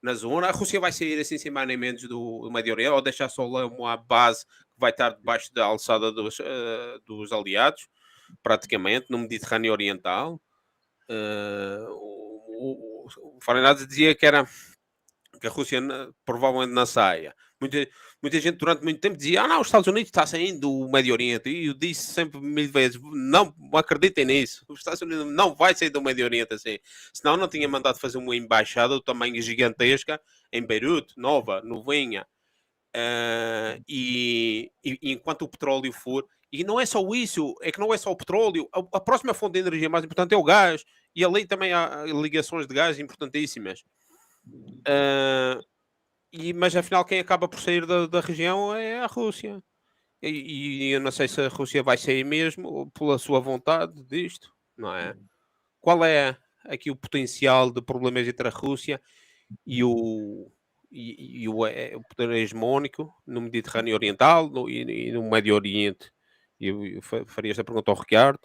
na zona. A Rússia vai sair assim sem mais nem menos do Médio Oriente, ou deixar só lá uma base que vai estar debaixo da alçada dos aliados, praticamente, no Mediterrâneo Oriental. O Fahrenheit dizia que a Rússia provavelmente não saia. Muita gente durante muito tempo dizia: não, os Estados Unidos está saindo do Médio Oriente. E eu disse sempre mil vezes: não acreditem nisso. Os Estados Unidos não vai sair do Médio Oriente assim. Senão não tinha mandado fazer uma embaixada do tamanho gigantesca em Beirute, nova, novinha. E enquanto o petróleo for... E não é só isso, é que não é só o petróleo. A próxima fonte de energia mais importante é o gás. E ali também há ligações de gás importantíssimas. Mas afinal quem acaba por sair da região é a Rússia. E eu não sei se a Rússia vai sair mesmo pela sua vontade disto, não é? Qual é aqui o potencial de problemas entre a Rússia e o poder hegemónico no Mediterrâneo Oriental e no Médio Oriente? Eu faria esta pergunta ao Ricardo.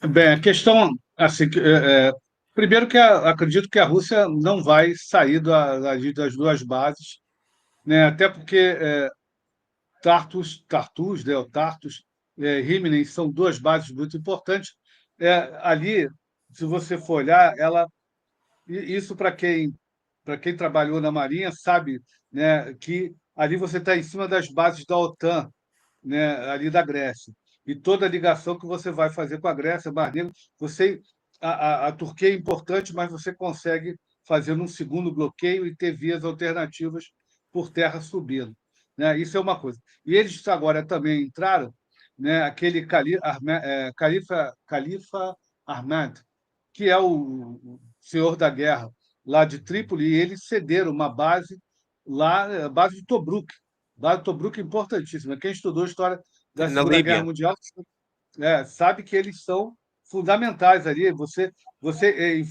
Bem, a questão, assim, primeiro que acredito que a Rússia não vai sair das duas bases, né? Até porque Tartus, né, o Tartus, Rimini são duas bases muito importantes. Ali, se você for olhar, isso para quem trabalhou na Marinha sabe, né, que ali você está em cima das bases da OTAN, né, ali da Grécia. E toda a ligação que você vai fazer com a Grécia, Mar Negro, a Turquia é importante, mas você consegue fazer um segundo bloqueio e ter vias alternativas por terra subindo, né? Isso é uma coisa. E eles agora também entraram, né, aquele Califa Ahmad, que é o senhor da guerra lá de Trípoli, e eles cederam uma base lá, a base de Tobruk. Base de Tobruk é importantíssima. Quem estudou a história da Na Segunda Guerra Líbia. Mundial sabe que eles são fundamentais ali. Você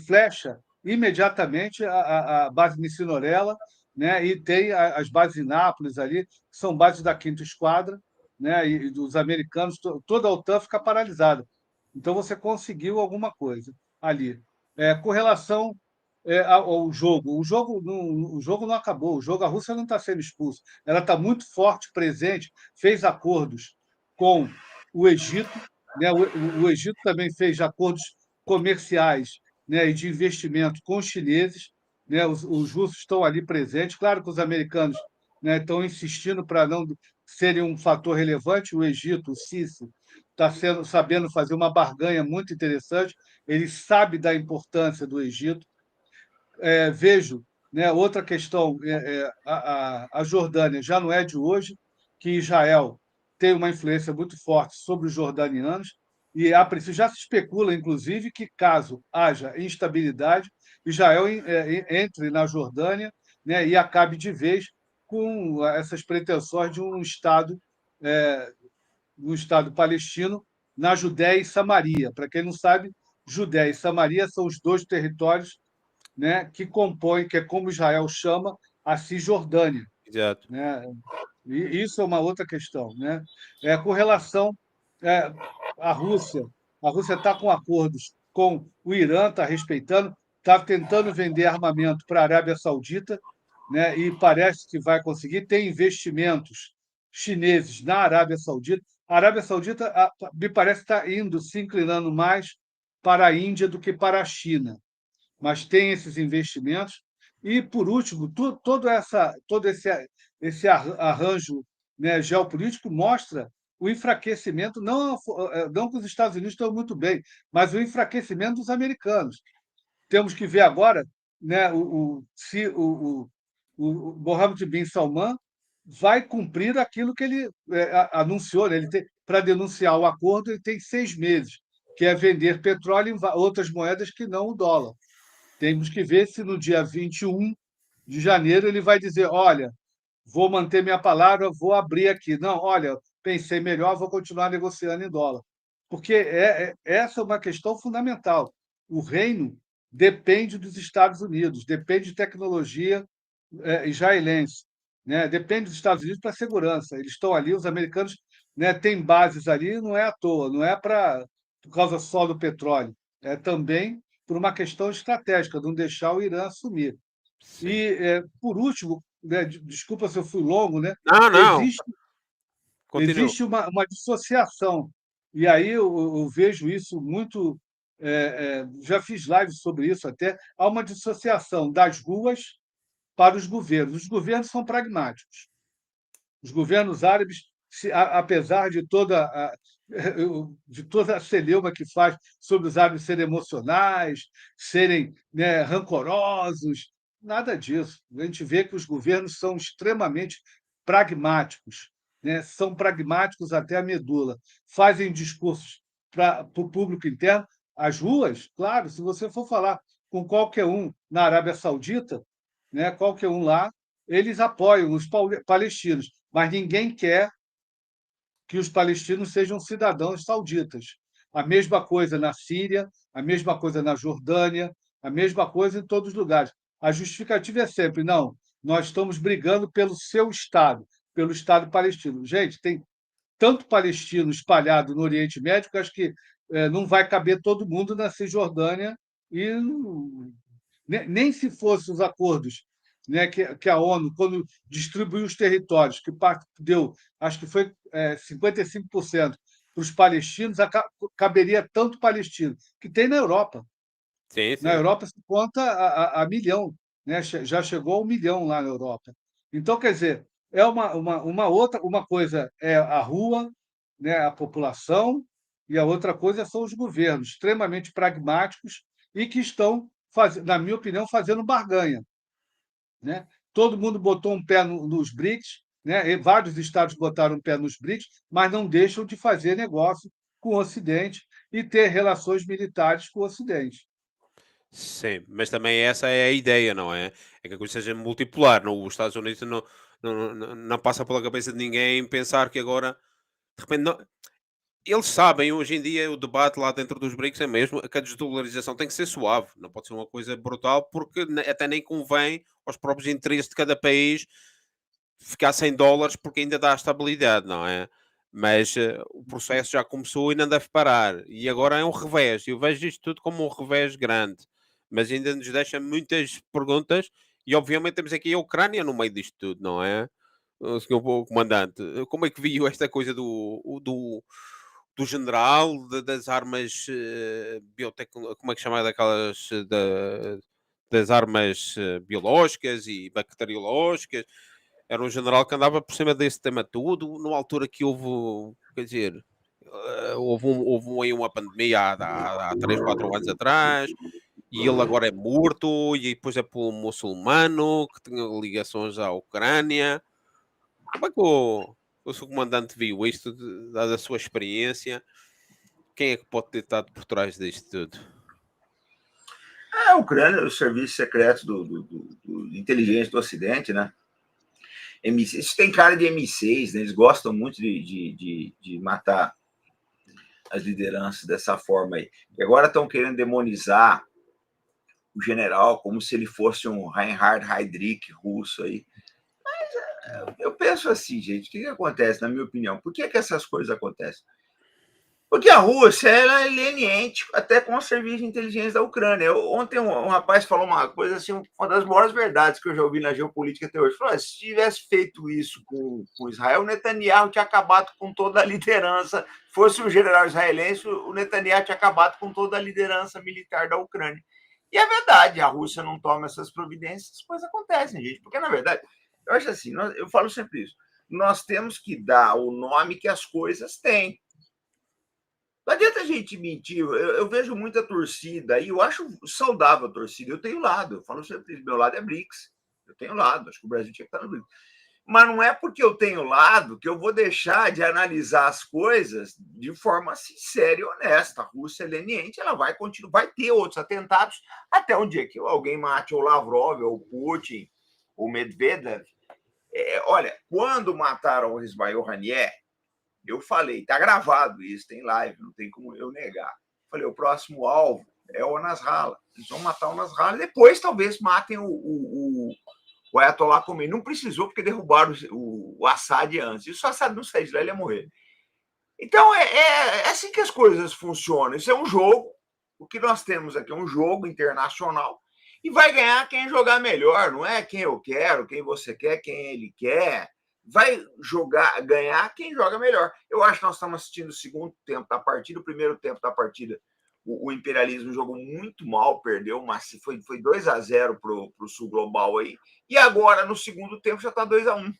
flecha imediatamente a base de Sinorella, né? E tem as bases em Nápoles ali, que são bases da 5ª Esquadra, né? E dos americanos, toda a OTAN fica paralisada. Então você conseguiu alguma coisa ali. Com relação ao jogo, o jogo não acabou, a Rússia não está sendo expulsa, ela está muito forte, presente, fez acordos com o Egito, né? O Egito também fez acordos comerciais, né, e de investimento com os chineses, né? Os russos estão ali presentes, claro que os americanos, né, estão insistindo para não serem um fator relevante. O Egito, o Sisi, está sabendo fazer uma barganha muito interessante, ele sabe da importância do Egito. Vejo, né, outra questão, a Jordânia já não é de hoje, que Israel tem uma influência muito forte sobre os jordanianos, e a princípio já se especula, inclusive, que caso haja instabilidade, Israel entre na Jordânia, né, e acabe de vez com essas pretensões de um Estado palestino na Judéia e Samaria. Para quem não sabe, Judéia e Samaria são os dois territórios, né, que compõem, que é como Israel chama, a Cisjordânia. Exato. Né? E isso é uma outra questão. Né? Com relação é, à Rússia, a Rússia está com acordos com o Irã, está respeitando, está tentando vender armamento para a Arábia Saudita, né? E parece que vai conseguir. Tem investimentos chineses na Arábia Saudita. A Arábia Saudita, me parece, está indo, se inclinando mais para a Índia do que para a China, mas tem esses investimentos. E, por último, todo esse arranjo, né, geopolítico mostra o enfraquecimento, não que os Estados Unidos estão muito bem, mas o enfraquecimento dos americanos. Temos que ver agora, né, se o Mohammed bin Salman vai cumprir aquilo que ele anunciou. Né? Para denunciar o acordo, ele tem 6 meses, que é vender petróleo em outras moedas que não o dólar. Temos que ver se no dia 21 de janeiro ele vai dizer: olha, vou manter minha palavra, vou abrir aqui. Não, olha, pensei melhor, vou continuar negociando em dólar. Porque essa é uma questão fundamental. O reino depende dos Estados Unidos, depende de tecnologia israelense, né? Depende dos Estados Unidos para a segurança. Eles estão ali, os americanos, né, têm bases ali, não é à toa, não é por causa só do petróleo, é também por uma questão estratégica, de não deixar o Irã assumir. Sim. E, por último, né, desculpa se eu fui longo, né? Não. Continua. Existe uma dissociação. E aí eu vejo isso muito. Já fiz lives sobre isso até. Há uma dissociação das ruas para os governos. Os governos são pragmáticos. Os governos árabes, apesar de toda a celeuma que faz sobre os árabes serem emocionais, serem, né, rancorosos, nada disso. A gente vê que os governos são extremamente pragmáticos, né? São pragmáticos até a medula. Fazem discursos para o público interno. As ruas, claro, se você for falar com qualquer um na Arábia Saudita, né, qualquer um lá, eles apoiam os palestinos, mas ninguém quer que os palestinos sejam cidadãos sauditas. A mesma coisa na Síria, a mesma coisa na Jordânia, a mesma coisa em todos os lugares. A justificativa é sempre: não, nós estamos brigando pelo seu Estado, pelo Estado palestino. Gente, tem tanto palestino espalhado no Oriente Médio que acho que não vai caber todo mundo na Cisjordânia e nem se fossem os acordos, né, que a ONU, quando distribuiu os territórios, que deu, acho que foi 55% para os palestinos, caberia tanto palestino, que tem na Europa. Sim, Na sim. Europa se conta a milhão, né? Já chegou a 1 milhão lá na Europa. Então, quer dizer, é uma coisa é a rua, né, a população, e a outra coisa são os governos, extremamente pragmáticos e que estão, na minha opinião, fazendo barganha. Né? Todo mundo botou um pé nos BRICS, né? E vários estados botaram um pé nos BRICS, mas não deixam de fazer negócio com o Ocidente e ter relações militares com o Ocidente. Sim, mas também essa é a ideia, não é? É que a coisa seja multipolar. Não, os Estados Unidos não passa pela cabeça de ninguém pensar que agora, de repente, eles sabem, hoje em dia, o debate lá dentro dos BRICS é mesmo que a desdolarização tem que ser suave, não pode ser uma coisa brutal, porque até nem convém aos próprios interesses de cada país ficar sem dólares, porque ainda dá estabilidade, não é? Mas o processo já começou e não deve parar. E agora é um revés. Eu vejo isto tudo como um revés grande. Mas ainda nos deixa muitas perguntas. E obviamente temos aqui a Ucrânia no meio disto tudo, não é? O senhor comandante, como é que viu esta coisa do general, das armas como é que chama daquelas das armas biológicas e bacteriológicas? Era um general que andava por cima desse tema tudo, numa altura que houve, quer dizer, houve aí uma pandemia há 3, 4 anos atrás, e ele agora é morto, e depois é por um muçulmano que tinha ligações à Ucrânia. Como é que o seu comandante viu isto, dada a sua experiência? quem é que pode ter estado por trás disto tudo? A Ucrânia, o serviço secreto de inteligência do Ocidente, né? Isso tem cara de M6, né? Eles gostam muito de matar as lideranças dessa forma aí. E agora estão querendo demonizar o general como se ele fosse um Reinhard Heydrich russo aí. Mas eu penso assim, gente, o que acontece, na minha opinião? Por que essas coisas acontecem? Porque a Rússia ela é leniente até com o serviço de inteligência da Ucrânia. Ontem um rapaz falou uma coisa assim, uma das maiores verdades que eu já ouvi na geopolítica até hoje. Falou, se tivesse feito isso com Israel, o Netanyahu tinha acabado com toda a liderança. Fosse um general israelense, o Netanyahu tinha acabado com toda a liderança militar da Ucrânia. E é verdade, a Rússia não toma essas providências, as coisas acontecem, gente. Porque, na verdade, eu acho assim, eu falo sempre isso, nós temos que dar o nome que as coisas têm. Não adianta a gente mentir. Eu vejo muita torcida e eu acho saudável a torcida. Eu tenho lado. Eu falo sempre, meu lado é BRICS. Eu tenho lado. Acho que o Brasil tinha que estar no BRICS. Mas não é porque eu tenho lado que eu vou deixar de analisar as coisas de forma sincera e honesta. A Rússia é leniente, ela vai continuar, vai ter outros atentados até um dia que alguém mate o Lavrov, ou o Putin, ou o Medvedev. Olha, quando mataram o Ismail Haniyeh, eu falei, tá gravado isso, tem live, não tem como eu negar. Falei, o próximo alvo é o Nasrallah. Eles vão matar o Nasrallah. Depois, talvez, matem o Ayatollah Khomeini. Não precisou, porque derrubaram o Assad antes. E se o Assad não sair de lá, ele ia morrer. Então, é assim que as coisas funcionam. Isso é um jogo. O que nós temos aqui é um jogo internacional. E vai ganhar quem jogar melhor. Não é quem eu quero, quem você quer, quem ele quer. Vai ganhar quem joga melhor. Eu acho que nós estamos assistindo o segundo tempo da partida, o primeiro tempo da partida. O imperialismo jogou muito mal, perdeu, mas foi 2-0 para o Sul Global aí. E agora, no segundo tempo, já está 2-1.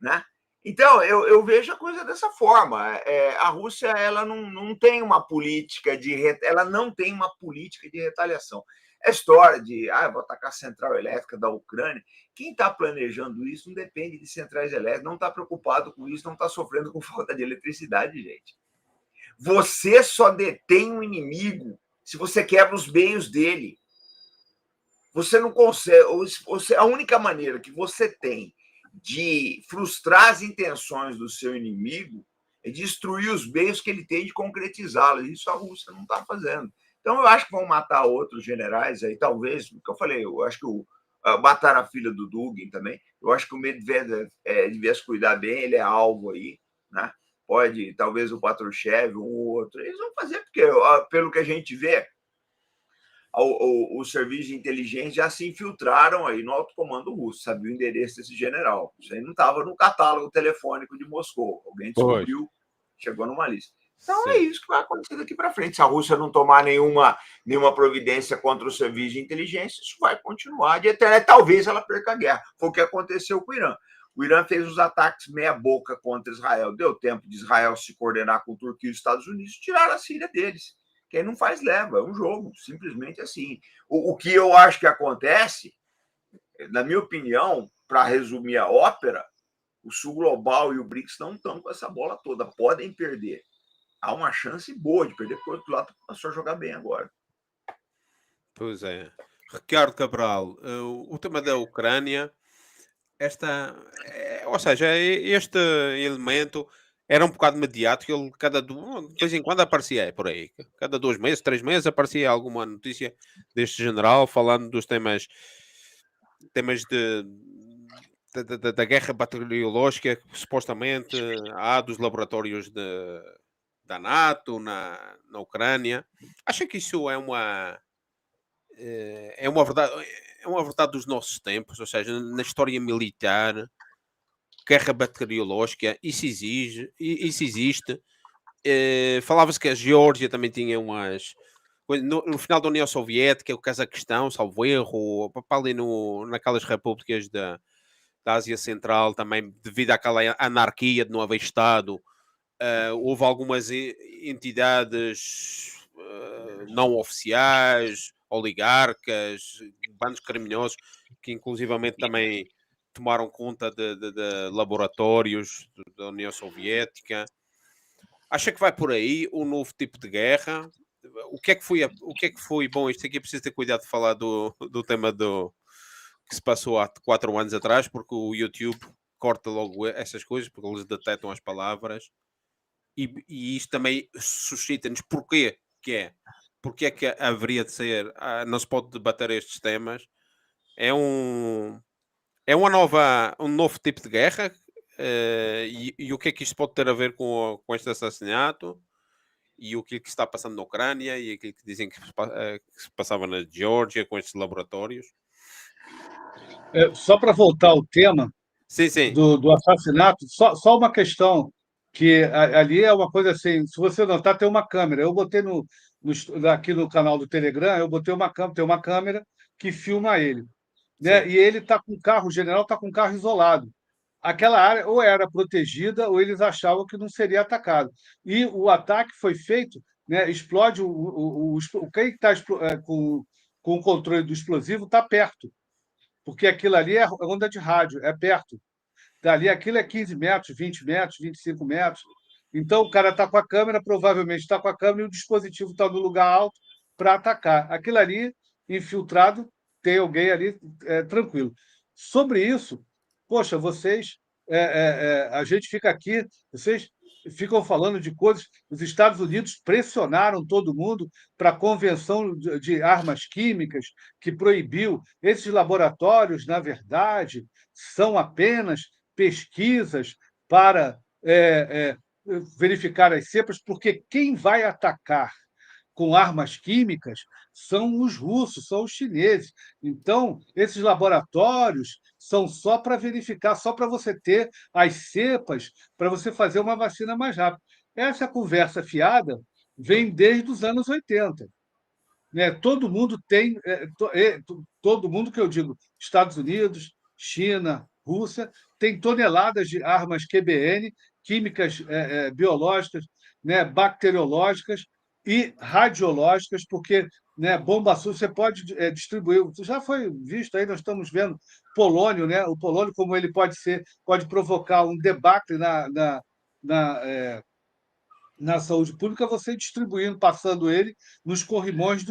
Né? Então, eu vejo a coisa dessa forma. A Rússia ela não tem uma política ela não tem uma política de retaliação. A história de vou atacar a central elétrica da Ucrânia, quem está planejando isso não depende de centrais elétricas, não está preocupado com isso, não está sofrendo com falta de eletricidade, gente. Você só detém um inimigo se você quebra os meios dele. Você não consegue. A única maneira que você tem de frustrar as intenções do seu inimigo é destruir os meios que ele tem de concretizá-las. Isso a Rússia não está fazendo. Então, eu acho que vão matar outros generais aí, talvez, porque eu falei, eu acho que mataram a filha do Dugin também. Eu acho que o Medvedev devia se cuidar bem, ele é alvo aí, né? Pode, talvez o Patrushev, um ou outro. Eles vão fazer, porque, pelo que a gente vê, o serviço de inteligência já se infiltraram aí no alto comando russo, sabia o endereço desse general. Isso aí não estava no catálogo telefônico de Moscou. Alguém descobriu, chegou numa lista. Então, sim, é isso que vai acontecer daqui para frente. Se a Rússia não tomar nenhuma providência contra o serviço de inteligência, isso vai continuar de eterno. Talvez ela perca a guerra. Foi o que aconteceu com o Irã. O Irã fez os ataques meia-boca contra Israel. Deu tempo de Israel se coordenar com Turquia e os Estados Unidos, tiraram a Síria deles. Quem não faz, leva. É um jogo, simplesmente assim. O que eu acho que acontece, na minha opinião, para resumir a ópera, o Sul Global e o BRICS não estão com essa bola toda. Podem perder. Há uma chance boa de perder, porque o outro lado passou a jogar bem agora. Pois é. Ricardo Cabral, o tema da Ucrânia, ou seja, este elemento era um bocado mediático, ele de vez em quando aparecia por aí, cada 2 meses, 3 meses aparecia alguma notícia deste general falando dos temas da guerra bacteriológica que supostamente há dos laboratórios da NATO na Ucrânia. Acha que isso é uma verdade dos nossos tempos, ou seja, na história militar, guerra bacteriológica, isso existe. Falava-se que a Geórgia também tinha umas... No final da União Soviética, o Cazaquistão, salvo erro, para ali naquelas repúblicas da Ásia Central, também devido àquela anarquia de não haver Estado, houve algumas entidades não oficiais, oligarcas, bandos criminosos, que inclusivamente também tomaram conta de laboratórios da União Soviética. Acha que vai por aí um novo tipo de guerra? O que é que foi bom? Isto aqui é preciso ter cuidado de falar do tema que se passou há 4 anos atrás, porque o YouTube corta logo essas coisas, porque eles detectam as palavras. E isto também suscita-nos porquê que é. Porque é que haveria de ser. Não se pode debater estes temas. É um. É um novo tipo de guerra. E o que é que isto pode ter a ver com este assassinato? E o que está passando na Ucrânia? E aquilo que dizem que se passava na Geórgia com estes laboratórios? Só para voltar ao tema Sim, sim. do assassinato, só uma questão, que ali é uma coisa assim, se você notar, tem uma câmera. Eu botei aqui no canal do Telegram, eu botei uma câmera, tem uma câmera que filma ele, né? Sim. E ele está com o carro, o general está com o carro isolado. Aquela área ou era protegida ou eles achavam que não seria atacado. E o ataque foi feito, né? Explode quem está com o controle do explosivo está perto, porque aquilo ali é onda de rádio, é perto. Dali, aquilo é 15 metros, 20 metros, 25 metros. Então, o cara está com a câmera, provavelmente está com a câmera e o dispositivo está no lugar alto para atacar. Aquilo ali, infiltrado, tem alguém ali tranquilo. Sobre isso, poxa, vocês, a gente fica aqui, vocês ficam falando de coisas. Os Estados Unidos pressionaram todo mundo para a Convenção de Armas Químicas, que proibiu. Esses laboratórios, na verdade, são apenas pesquisas para verificar as cepas, porque quem vai atacar com armas químicas são os russos, são os chineses. Então, esses laboratórios são só para verificar, só para você ter as cepas, para você fazer uma vacina mais rápido. Essa conversa fiada vem desde os anos 80. Né? Todo mundo tem, todo mundo que eu digo, Estados Unidos, China, Rússia, tem toneladas de armas QBN, químicas biológicas, né, bacteriológicas e radiológicas, porque, né, bomba açúcar você pode distribuir. Já foi visto aí, nós estamos vendo polônio, né? O polônio, como ele pode provocar um debacle na saúde pública, você distribuindo, passando ele nos corrimões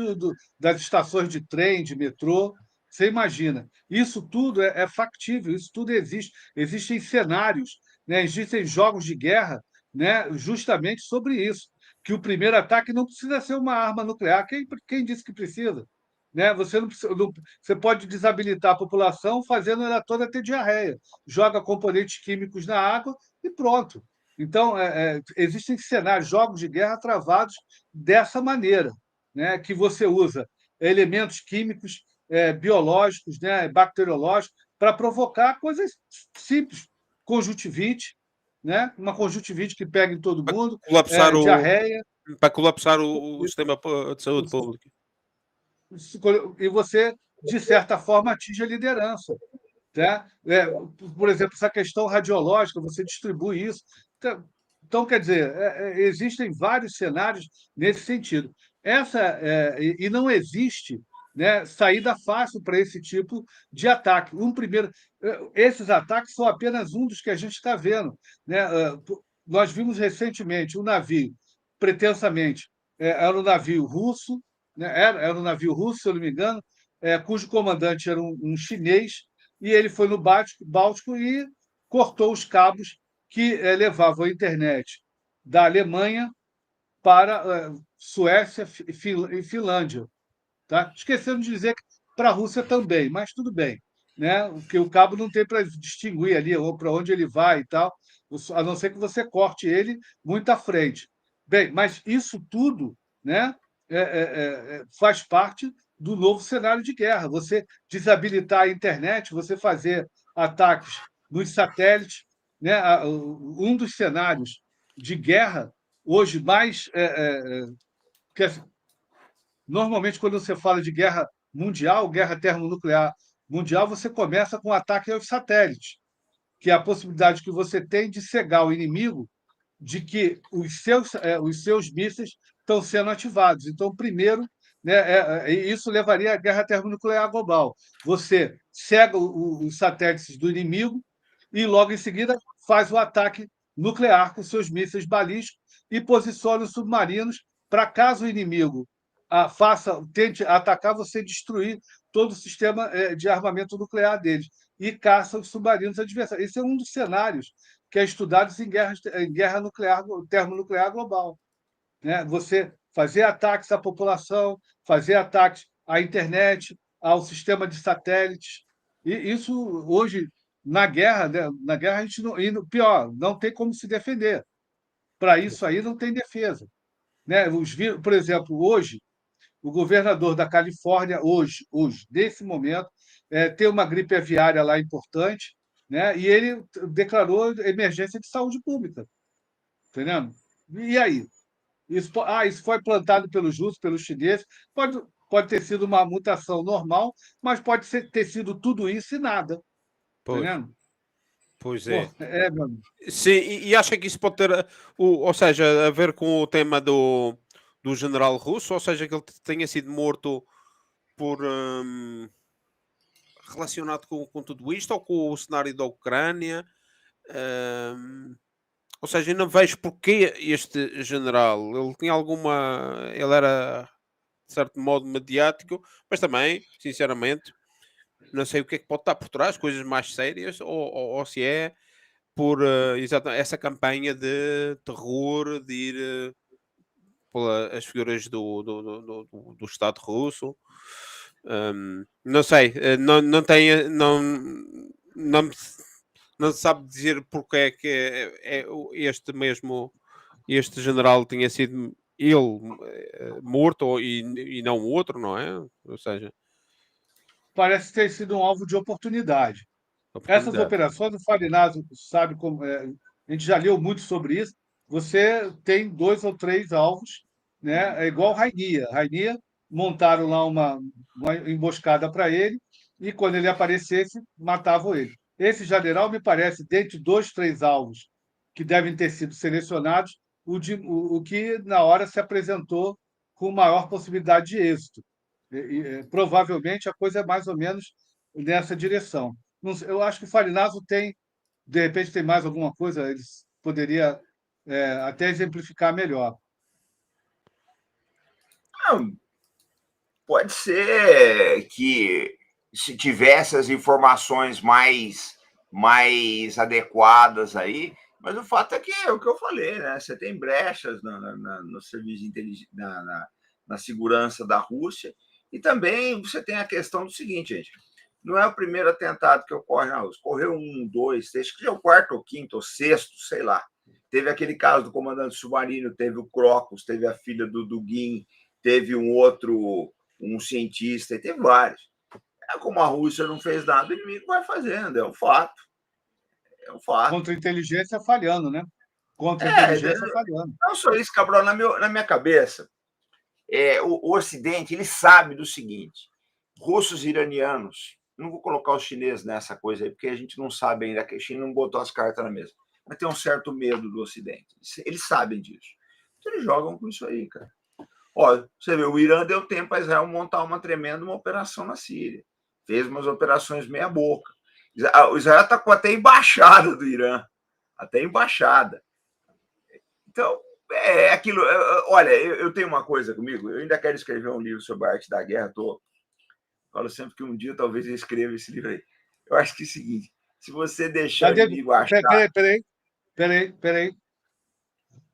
das estações de trem, de metrô. Você imagina. Isso tudo é factível, isso tudo existe. Existem cenários, né? Existem jogos de guerra, né? Justamente sobre isso. Que o primeiro ataque não precisa ser uma arma nuclear. Quem disse que precisa? Né? Você não precisa, você pode desabilitar a população fazendo ela toda ter diarreia. Joga componentes químicos na água e pronto. Então, existem cenários, jogos de guerra travados dessa maneira, né? Que você usa elementos químicos, biológicos, né? Bacteriológicos, para provocar coisas simples, conjuntivite, né? Uma conjuntivite que pega em todo Para mundo, colapsar diarreia, para colapsar o sistema de saúde pública. e você, de certa forma, atinge a liderança. Tá? Por exemplo, essa questão radiológica, você distribui isso. Então, quer dizer, existem vários cenários nesse sentido. E não existe, né, saída fácil para esse tipo de ataque. Esses ataques são apenas um dos que a gente está vendo. Né? Nós vimos recentemente um navio, pretensamente, era um navio russo, né? Era um navio russo, se eu não me engano, cujo comandante era um chinês, e ele foi no Báltico e cortou os cabos que levavam a internet da Alemanha para Suécia e Finlândia. Tá? Esquecendo de dizer que para a Rússia também, mas tudo bem. Né? Porque o cabo não tem para distinguir ali para onde ele vai e tal, a não ser que você corte ele muito à frente. Bem, mas isso tudo, né, faz parte do novo cenário de guerra. Você desabilitar a internet, você fazer ataques nos satélites. Né? Um dos cenários de guerra hoje mais. Que Normalmente, quando você fala de guerra mundial, guerra termonuclear mundial, você começa com o ataque aos satélites, que é a possibilidade que você tem de cegar o inimigo de que os seus mísseis estão sendo ativados. Então, primeiro, né, isso levaria à guerra termonuclear global. Você cega os satélites do inimigo e, logo em seguida, faz o ataque nuclear com seus mísseis balísticos e posicione os submarinos para, caso o inimigo tente atacar, você destruir todo o sistema de armamento nuclear deles e caça os submarinos adversários. Esse é um dos cenários que é estudado em guerra nuclear, termonuclear global, né? Você fazer ataques à população, fazer ataques à internet, ao sistema de satélites. E isso hoje na guerra, né? Na guerra a gente não, e pior, não tem como se defender. Para isso aí não tem defesa, né? Por exemplo, hoje o governador da Califórnia, nesse momento, tem uma gripe aviária lá importante, né? E ele declarou emergência de saúde pública. Entendendo? E aí? Isso foi plantado pelos russos, pelos chineses. Pode ter sido uma mutação normal, mas pode ter sido tudo isso e nada. Pois, Entendendo? pois Pô, é. meu amigo. Sim, e acha que isso pode ter, ou seja, a ver com o tema do general russo, ou seja, que ele tenha sido morto por relacionado com tudo isto, ou com o cenário da Ucrânia? Hum, ou seja, eu não vejo porque este general, ele tinha alguma, ele era de certo modo mediático, mas também, sinceramente, não sei o que é que pode estar por trás, coisas mais sérias, ou se é por essa campanha de terror, de ir pelas figuras do Estado russo. Não sei, não tem, não, me- não se sabe dizer porque é que este general tinha sido ele morto e não o outro, não é? Ou seja, Parece ter sido um alvo de oportunidade. Essas oportunidade. operações, o Farinato sabe como. A gente já leu muito sobre isso. Você tem 2 ou 3 alvos, né? É igual Rainier. Rainier montaram lá uma emboscada para ele e, quando ele aparecesse, matavam ele. Esse general, me parece, dentre 2, 3 alvos que devem ter sido selecionados, o que na hora se apresentou com maior possibilidade de êxito. Provavelmente a coisa é mais ou menos nessa direção. Eu acho que o Farinato tem, de repente, tem mais alguma coisa, ele poderia até exemplificar melhor. Não, pode ser que se tivesse as informações mais adequadas aí, mas o fato é que é o que eu falei, né? Você tem brechas no serviço de inteligência, na segurança da Rússia, e também você tem a questão do seguinte, gente. Não é o primeiro atentado que ocorre na Rússia. Ocorreu 1, 2, 3, acho que é o 4º ou 5º ou 6º, sei lá. Teve aquele caso do comandante submarino, teve o Crocus, teve a filha do Dugin, teve um cientista, e teve vários. Como a Rússia não fez nada, o inimigo vai fazendo, é um fato. É um fato. Contra-inteligência falhando, né? Contra-inteligência falhando. Não só isso, Cabral, na minha cabeça. O Ocidente, ele sabe do seguinte: russos e iranianos, não vou colocar os chineses nessa coisa aí, porque a gente não sabe ainda, que a China não botou as cartas na mesa, mas tem um certo medo do Ocidente. Eles sabem disso. Então eles jogam com isso aí, cara. Olha, você vê, o Irã deu tempo para Israel montar uma tremenda operação na Síria. Fez umas operações meia boca. O Israel está com até embaixada do Irã. Até embaixada. Então, é aquilo. Olha, eu tenho uma coisa comigo. Eu ainda quero escrever um livro sobre a arte da guerra. Falo sempre que um dia talvez eu escreva esse livro aí. Eu acho que é o seguinte: se você deixar o inimigo achar. Peraí.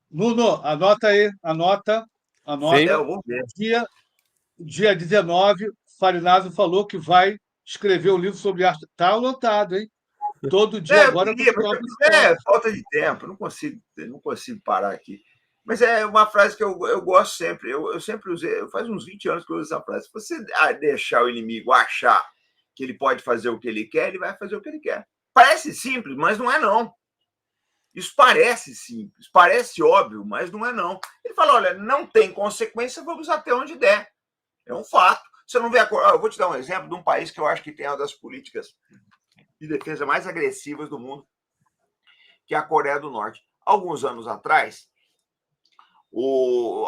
Nuno, anota aí, anota. Sim. Eu vou ver. Dia 19, Farinato falou que vai escrever um livro sobre arte. Está anotado, hein? Todo dia agora. Falta de tempo, não consigo parar aqui. Mas é uma frase que eu gosto sempre. Eu sempre usei, faz uns 20 anos que eu uso essa frase. Se você deixar o inimigo achar que ele pode fazer o que ele quer, ele vai fazer o que ele quer. Parece simples, mas não é não. Isso parece simples, parece óbvio, mas não é não. Ele fala, olha, não tem consequência, vamos até onde der. É um fato. Você não vê eu vou te dar um exemplo de um país que eu acho que tem uma das políticas de defesa mais agressivas do mundo, que é a Coreia do Norte. Alguns anos atrás,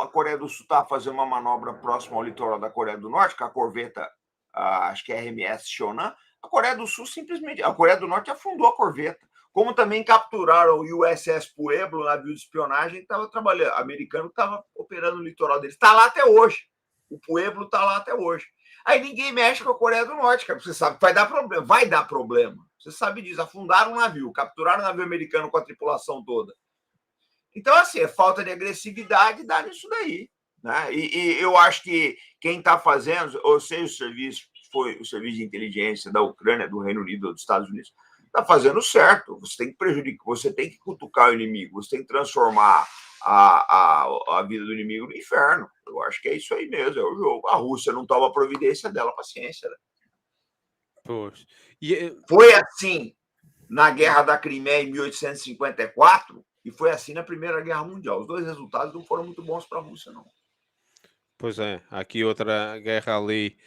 a Coreia do Sul estava fazendo uma manobra próxima ao litoral da Coreia do Norte, com a corveta, acho que é RMS Shonan. A Coreia do Sul simplesmente... A Coreia do Norte afundou a corveta. como também capturaram o USS Pueblo, navio de espionagem, que estava trabalhando, americano estava operando no litoral deles. Está lá até hoje. O Pueblo está lá até hoje. Aí ninguém mexe com a Coreia do Norte, cara. Você sabe que vai dar problema. Vai dar problema. Você sabe disso. Afundaram um navio, capturaram um navio americano com a tripulação toda. Então, assim, é falta de agressividade dar isso daí. Né? E eu acho que quem está fazendo, ou seja, o serviço de inteligência da Ucrânia, do Reino Unido, dos Estados Unidos, está fazendo certo. Você tem que prejudicar, você tem que cutucar o inimigo, você tem que transformar a vida do inimigo no inferno. Eu acho que é isso aí mesmo, é o jogo. A Rússia não toma providência dela, paciência. Né? Pois. Foi assim na Guerra da Crimeia em 1854 e foi assim na Primeira Guerra Mundial. Os dois resultados não foram muito bons para a Rússia, não. Pois é, há aqui outra guerra ali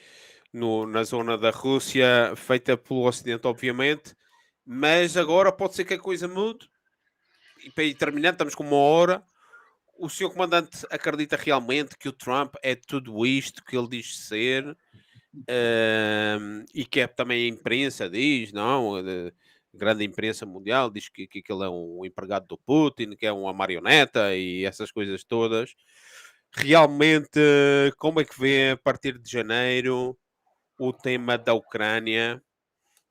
na zona da Rússia, feita pelo Ocidente, obviamente, mas agora pode ser que a coisa mude. E para ir terminando, estamos com 1 hora. O senhor comandante acredita realmente que o Trump é tudo isto que ele diz ser? E que é também a imprensa diz, não? A grande imprensa mundial diz que ele é um empregado do Putin, que é uma marioneta e essas coisas todas. Realmente, como é que vê a partir de janeiro o tema da Ucrânia?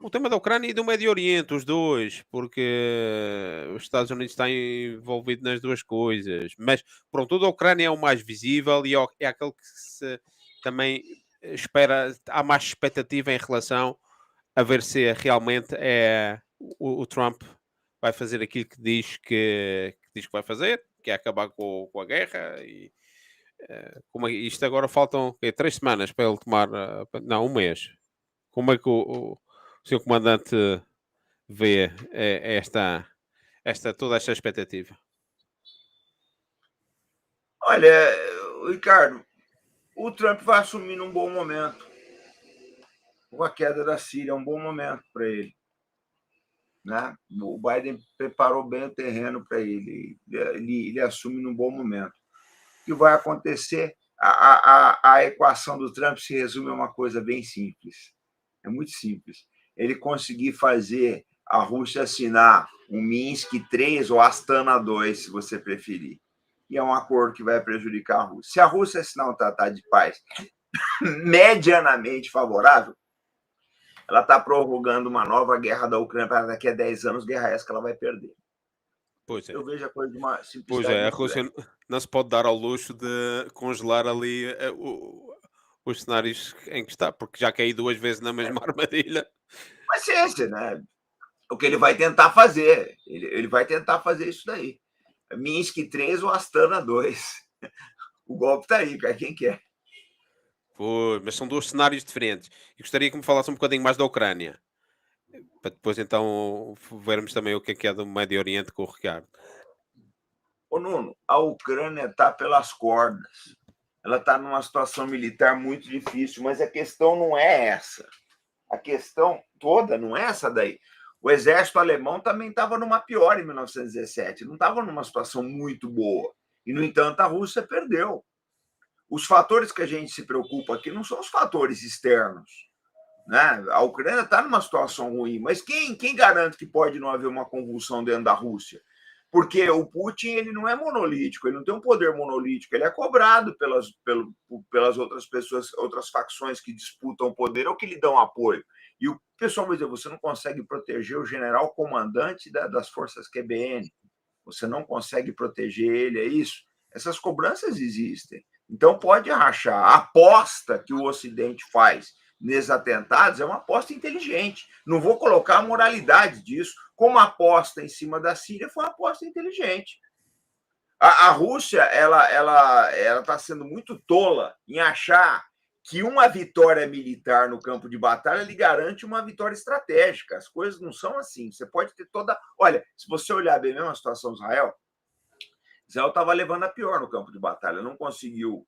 O tema da Ucrânia e do Médio Oriente, os dois, porque os Estados Unidos estão envolvidos nas duas coisas. Mas, pronto, o da Ucrânia é o mais visível e é aquele que se também espera, há mais expectativa em relação a ver se realmente o Trump vai fazer aquilo que diz que vai fazer, que é acabar com a guerra. E como isto agora faltam 3 semanas para ele tomar, não, 1 mês. Como é que o senhor comandante vê toda esta expectativa? Olha, Ricardo, o Trump vai assumir num bom momento. Com a queda da Síria, é um bom momento para ele. Né? O Biden preparou bem o terreno para ele. Ele assume num bom momento. O que vai acontecer? A equação do Trump se resume a uma coisa bem simples. É muito simples. Ele conseguir fazer a Rússia assinar um Minsk 3 ou Astana 2, se você preferir. E é um acordo que vai prejudicar a Rússia. Se a Rússia assinar um tratado de paz medianamente favorável, ela está prorrogando uma nova guerra da Ucrânia para daqui a 10 anos, guerra essa que ela vai perder. Pois é. Eu vejo a coisa de uma simplicidade. Pois é, a Rússia não se pode dar ao luxo de congelar ali os cenários em que está, porque já caiu 2 vezes na mesma armadilha. Paciência, né? O que ele vai tentar fazer. Ele vai tentar fazer isso daí. Minsk 3 ou Astana 2. O golpe está aí, para quem quer. Pois, mas são 2 cenários diferentes. E gostaria que me falasse um bocadinho mais da Ucrânia. Para depois então vermos também o que é do Médio Oriente com o Ricardo. Ô Nuno, a Ucrânia está pelas cordas. Ela está numa situação militar muito difícil, mas a questão não é essa. A questão toda não é essa daí. O exército alemão também estava numa pior em 1917, não estava numa situação muito boa. E, no entanto, a Rússia perdeu. Os fatores que a gente se preocupa aqui não são os fatores externos. Né? A Ucrânia está numa situação ruim, mas quem garante que pode não haver uma convulsão dentro da Rússia? Porque o Putin ele não é monolítico, ele não tem um poder monolítico, ele é cobrado pelas outras pessoas, outras facções que disputam o poder ou que lhe dão apoio. E o pessoal vai dizer, você não consegue proteger o general comandante das forças QBN, você não consegue proteger ele, é isso? Essas cobranças existem. Então pode rachar. A aposta que o Ocidente faz nesses atentados é uma aposta inteligente. Não vou colocar a moralidade disso. Como a aposta em cima da Síria foi uma aposta inteligente. A Rússia ela está sendo muito tola em achar que uma vitória militar no campo de batalha lhe garante uma vitória estratégica. As coisas não são assim. Você pode ter toda... Olha, se você olhar bem mesmo a situação de Israel estava levando a pior no campo de batalha. Não conseguiu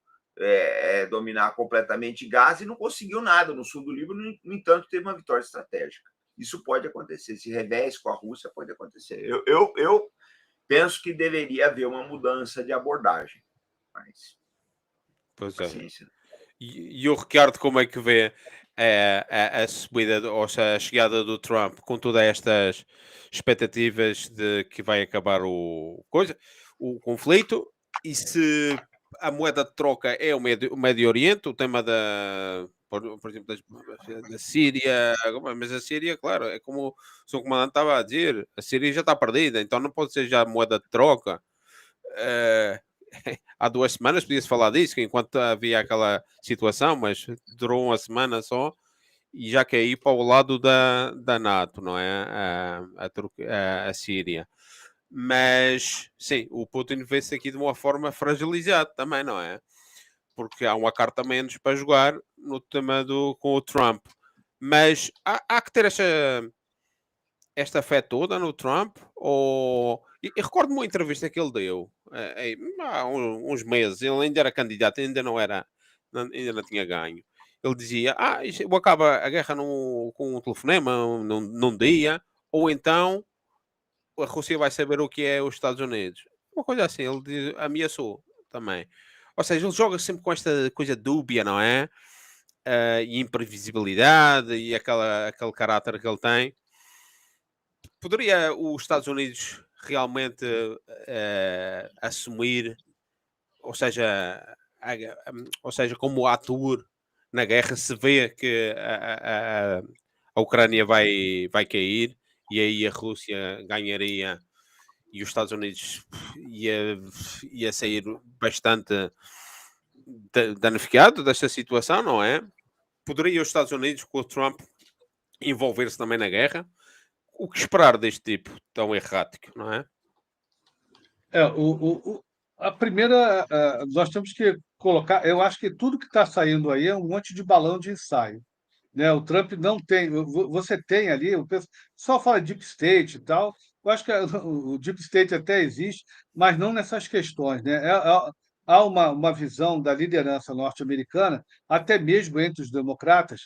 dominar completamente Gaza e não conseguiu nada no sul do Líbano. No entanto, teve uma vitória estratégica. Isso pode acontecer. Esse revés com a Rússia pode acontecer. Eu penso que deveria haver uma mudança de abordagem. Mas, pois paciência. E o Ricardo, como é que vê a subida, ou seja, a chegada do Trump com todas estas expectativas de que vai acabar o conflito, e se a moeda de troca é o Médio Oriente, o tema por exemplo, da Síria, mas a Síria, claro, é como o seu comandante estava a dizer, a Síria já está perdida, então não pode ser já moeda de troca. Eh, há 2 semanas podia-se falar disso, que enquanto havia aquela situação, mas durou uma semana só, e já quer ir para o lado da NATO, não é? A Síria. Mas, sim, o Putin vê-se aqui de uma forma fragilizado também, não é? Porque há uma carta menos para jogar no tema com o Trump. Mas há que ter esta fé toda no Trump? E recordo-me uma entrevista que ele deu há uns meses. Ele ainda era candidato, ainda não tinha ganho. Ele dizia: isto acaba a guerra com um telefonema, num dia, ou então a Rússia vai saber o que é os Estados Unidos. Uma coisa assim, ameaçou também. Ou seja, ele joga sempre com esta coisa dúbia, não é? E imprevisibilidade e aquele caráter que ele tem. Poderia os Estados Unidos realmente assumir, ou seja, ou seja, como ator na guerra, se vê que a Ucrânia vai cair e aí a Rússia ganharia e os Estados Unidos ia sair bastante danificado desta situação, não é? Poderia os Estados Unidos, com o Trump, envolver-se também na guerra? O que esperar deste tipo tão errático, não é? A primeira, nós temos que colocar. Eu acho que tudo que está saindo aí é um monte de balão de ensaio, né? O Trump não tem. Você tem ali, o pessoal fala Deep State e tal. Eu acho que o Deep State até existe, mas não nessas questões, né? Há uma visão da liderança norte-americana, até mesmo entre os democratas,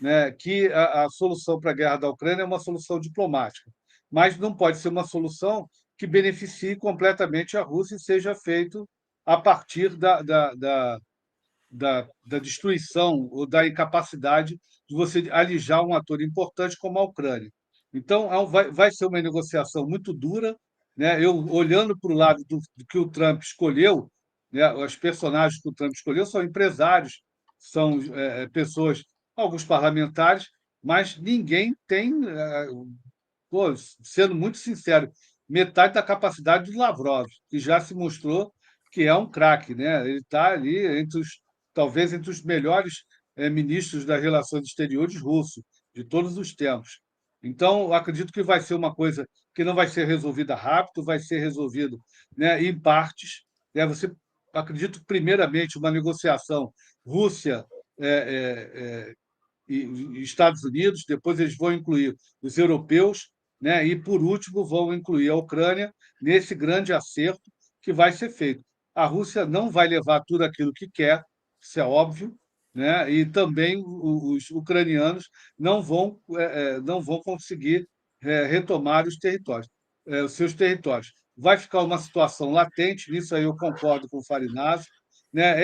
né, que a solução para a guerra da Ucrânia é uma solução diplomática, mas não pode ser uma solução que beneficie completamente a Rússia e seja feito a partir da destruição ou da incapacidade de você alijar um ator importante como a Ucrânia. Então, vai ser uma negociação muito dura, né? Eu, olhando para o lado do que o Trump escolheu, né? Os personagens que o Trump escolheu são empresários, são pessoas, alguns parlamentares, mas ninguém tem, pô, sendo muito sincero, metade da capacidade do Lavrov, que já se mostrou que é um craque, né? Ele está ali talvez entre os melhores ministros das relações exteriores russos de todos os tempos. Então, eu acredito que vai ser uma coisa que não vai ser resolvida rápido, vai ser resolvido, né, em partes. Né? Acredito, primeiramente, uma negociação Rússia e Estados Unidos, depois eles vão incluir os europeus, né? E, por último, vão incluir a Ucrânia nesse grande acerto que vai ser feito. A Rússia não vai levar tudo aquilo que quer, isso é óbvio, né? E também os ucranianos não vão conseguir retomar os seus territórios. Vai ficar uma situação latente, nisso aí eu concordo com o Farinazzi, né?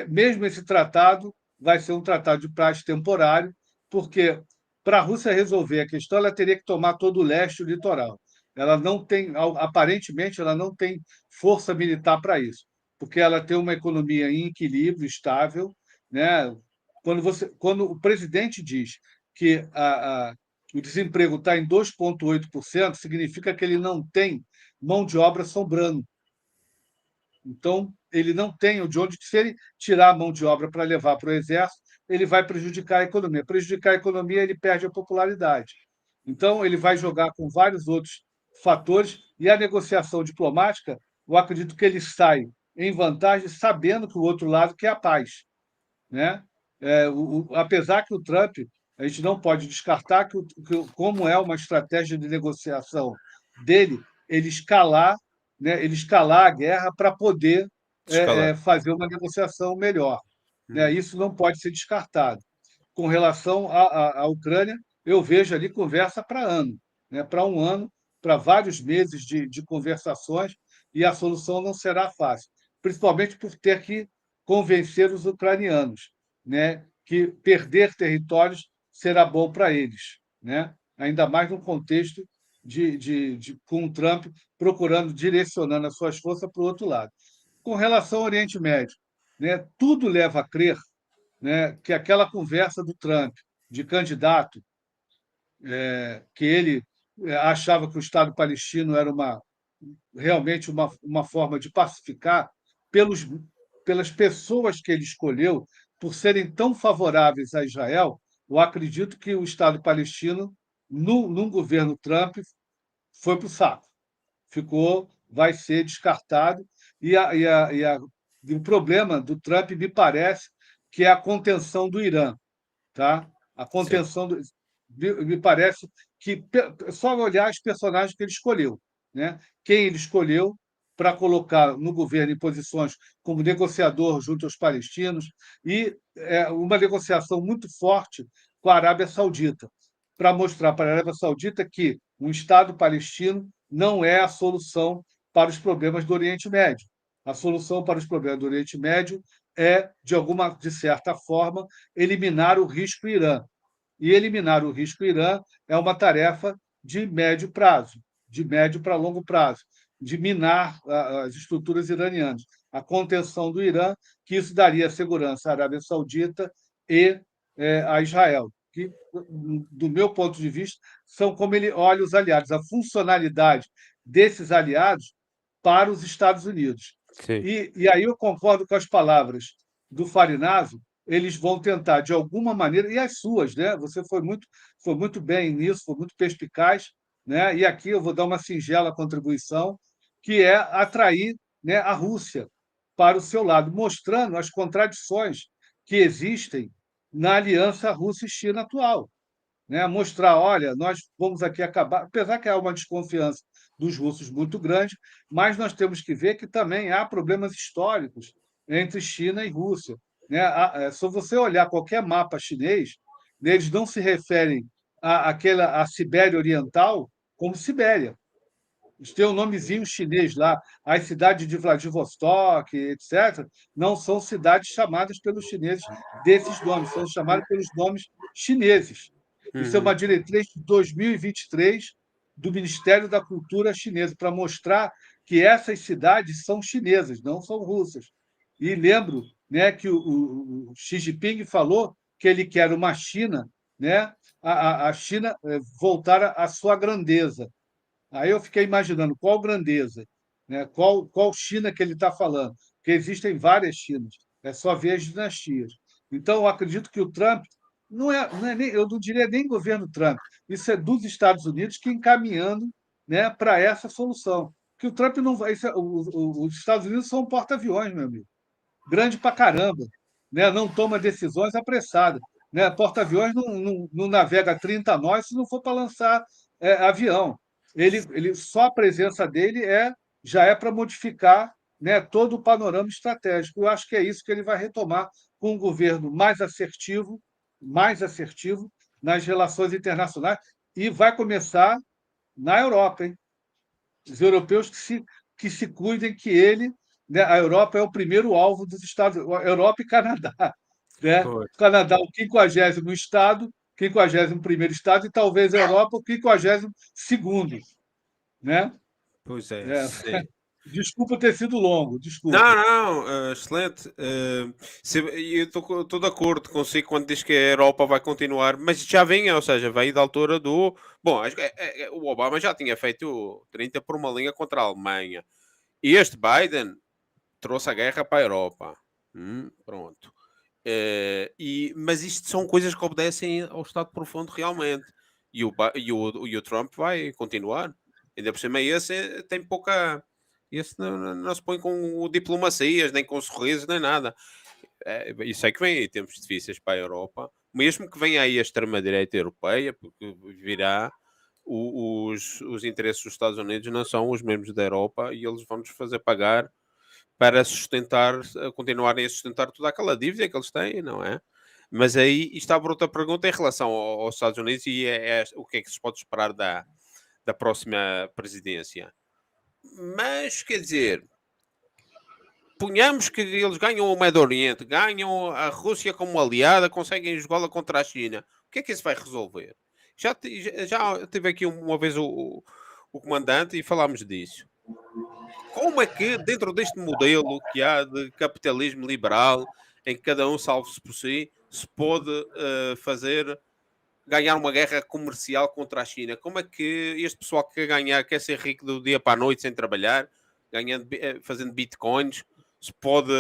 Mesmo esse tratado vai ser um tratado de praxe temporário, porque para a Rússia resolver a questão, ela teria que tomar todo o leste e o litoral. Ela não tem, aparentemente, ela não tem força militar para isso, porque ela tem uma economia em equilíbrio, estável, né? Quando o presidente diz que o desemprego está em 2,8%, significa que ele não tem mão de obra sobrando. Então, ele não tem de onde, se ele tirar a mão de obra para levar para o Exército, ele vai prejudicar a economia. Prejudicar a economia, ele perde a popularidade. Então, ele vai jogar com vários outros fatores, e a negociação diplomática, eu acredito que ele sai em vantagem, sabendo que o outro lado quer a paz, né? Apesar que o Trump, a gente não pode descartar como é uma estratégia de negociação dele, ele escalar, né, ele escalar a guerra para poder Escalar. fazer uma negociação melhor, né? Uhum. Isso não pode ser descartado. Com relação à Ucrânia, eu vejo ali conversa para ano, né? Para um ano, para vários meses de conversações, e a solução não será fácil, principalmente por ter que convencer os ucranianos, né, que perder territórios será bom para eles, né? Ainda mais no contexto com o Trump procurando, direcionando as suas forças para o outro lado. Com relação ao Oriente Médio, né, tudo leva a crer, né, que aquela conversa do Trump de candidato, que ele achava que o Estado palestino era realmente uma forma de pacificar pelas pessoas que ele escolheu, por serem tão favoráveis a Israel. Eu acredito que o Estado palestino, num governo Trump, foi para o saco. Vai ser descartado. E o problema do Trump, me parece, que é a contenção do Irã. Tá? A contenção do. Me parece que só olhar os personagens que ele escolheu, né? Quem ele escolheu para colocar no governo em posições como negociador junto aos palestinos e uma negociação muito forte com a Arábia Saudita, para mostrar para a Arábia Saudita que um Estado palestino não é a solução para os problemas do Oriente Médio. A solução para os problemas do Oriente Médio é, de certa forma, eliminar o risco Irã. E eliminar o risco Irã é uma tarefa de médio prazo, de médio para longo prazo, de minar as estruturas iranianas. A contenção do Irã, que isso daria segurança à Arábia Saudita e a Israel, que, do meu ponto de vista, são como ele olha os aliados, a funcionalidade desses aliados para os Estados Unidos. E aí eu concordo com as palavras do Farinato. Eles vão tentar, de alguma maneira, e as suas, né? Você foi muito bem nisso, foi muito perspicaz, né? E aqui eu vou dar uma singela contribuição, que é atrair, né, a Rússia para o seu lado, mostrando as contradições que existem na aliança Rússia e China atual, né? Mostrar, olha, nós vamos aqui acabar, apesar que há uma desconfiança dos russos muito grande, mas nós temos que ver que também há problemas históricos entre China e Rússia, né? Se você olhar qualquer mapa chinês, eles não se referem à Sibéria Oriental como Sibéria. Eles têm um nomezinho chinês lá. As cidades de Vladivostok, etc., não são cidades chamadas pelos chineses desses nomes, são chamadas pelos nomes chineses. Isso é uma diretriz de 2023 do Ministério da Cultura chinês, para mostrar que essas cidades são chinesas, não são russas. E lembro, né, que o Xi Jinping falou que ele quer uma China, né, a China voltar à sua grandeza. Aí eu fiquei imaginando qual grandeza, né? Qual China que ele está falando, porque existem várias Chinas, é só ver as dinastias. Então, eu acredito que o Trump não é nem, eu não diria nem governo Trump, isso é dos Estados Unidos que encaminhando, né, para essa solução. Que o Trump não vai. Os Estados Unidos são um porta-aviões, meu amigo, grande pra caramba, né? Não toma decisões apressadas. Né? Porta-aviões não navega 30 nós se não for para lançar avião. Só a presença dele já é para modificar, né, todo o panorama estratégico. Eu acho que é isso que ele vai retomar com um governo mais assertivo nas relações internacionais e vai começar na Europa, hein? Os europeus que se cuidem que né, a Europa é o primeiro alvo dos Estados Unidos, Europa e Canadá. Né? O Canadá, o 50º estado, 51º estado, e talvez a Europa, o 52º. Né? Pois é, sim. Desculpa ter sido longo, desculpa. Não, excelente. Eu estou de acordo consigo quando diz que a Europa vai continuar, mas já vem, ou seja, veio da altura do. Bom, acho que o Obama já tinha feito 30 por uma linha contra a Alemanha. E este Biden trouxe a guerra para a Europa. Pronto. Mas isto são coisas que obedecem ao Estado profundo realmente. E o Trump vai continuar. Ainda por cima, esse tem pouca. Esse não se põe com diplomacias, nem com sorrisos, nem nada. Isso é que vem aí tempos difíceis para a Europa. Mesmo que venha aí a extrema-direita europeia, porque virá. Os interesses dos Estados Unidos não são os mesmos da Europa e eles vão-nos fazer pagar para continuarem a sustentar toda aquela dívida que eles têm, não é? Mas aí está a outra pergunta em relação aos Estados Unidos e o que é que se pode esperar da próxima presidência. Mas, quer dizer, ponhamos que eles ganham o Médio Oriente, ganham a Rússia como aliada, conseguem jogá-la contra a China. O que é que isso vai resolver? Já tive aqui uma vez o comandante e falámos disso. Como é que, dentro deste modelo que há de capitalismo liberal, em que cada um salve-se por si, se pode ganhar uma guerra comercial contra a China? Como é que este pessoal que quer ganhar, quer ser rico do dia para a noite sem trabalhar, fazendo bitcoins, se pode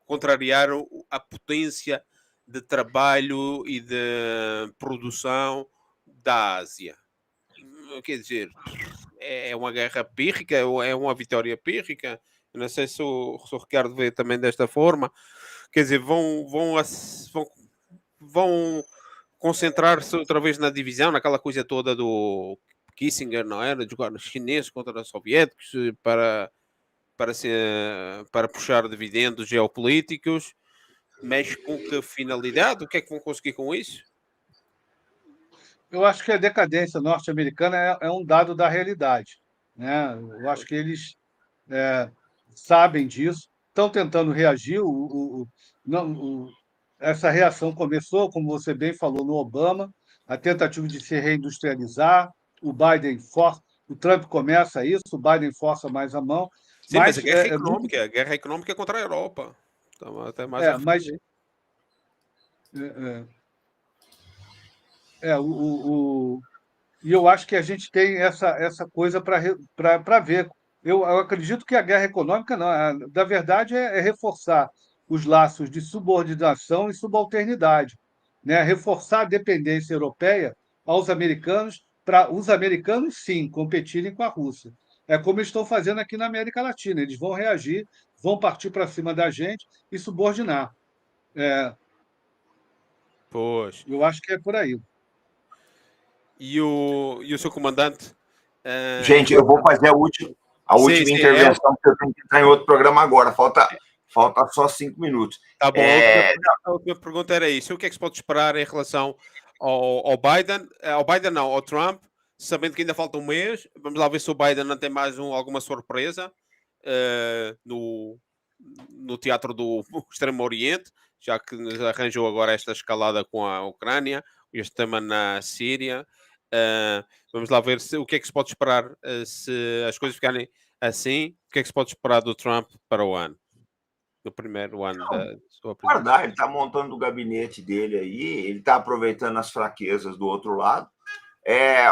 contrariar a potência de trabalho e de produção da Ásia? Quer dizer, é uma guerra pírrica, é uma vitória pírrica. Eu não sei se o Ricardo vê também desta forma. Quer dizer, vão concentrar-se outra vez na divisão, naquela coisa toda do Kissinger, não era? De jogar os chineses contra os soviéticos para puxar dividendos geopolíticos, mas com que finalidade? O que é que vão conseguir com isso? Eu acho que a decadência norte-americana é um dado da realidade, né? Eu acho que eles sabem disso, estão tentando reagir. Não, essa reação começou, como você bem falou, no Obama, a tentativa de se reindustrializar. O Biden força, o Trump começa isso, o Biden força mais a mão, Sim, mas mas a guerra econômica é contra a Europa. Então, até mais mas e eu acho que a gente tem essa coisa para ver. Eu acredito que a guerra econômica, não, na verdade, é reforçar os laços de subordinação e subalternidade, né? Reforçar a dependência europeia aos americanos, para os americanos, sim, competirem com a Rússia. É como eles estão fazendo aqui na América Latina. Eles vão reagir, vão partir para cima da gente e subordinar. Pois. Eu acho que é por aí. E o seu comandante? Gente, eu vou fazer a última Sim, intervenção, porque eu tenho que entrar em outro programa agora. Falta só 5 minutos. Tá bom. A última pergunta era isso. O que é que se pode esperar em relação ao Biden? Ao Biden não, ao Trump, sabendo que ainda falta um mês. Vamos lá ver se o Biden não tem mais alguma surpresa no teatro do Extremo Oriente, já que arranjou agora esta escalada com a Ucrânia, este tema na Síria. Vamos lá ver o que é que se pode esperar se as coisas ficarem assim. O que é que se pode esperar do Trump para o ano? No primeiro ano da sua presidência. Ele está montando o gabinete dele aí, ele está aproveitando as fraquezas do outro lado.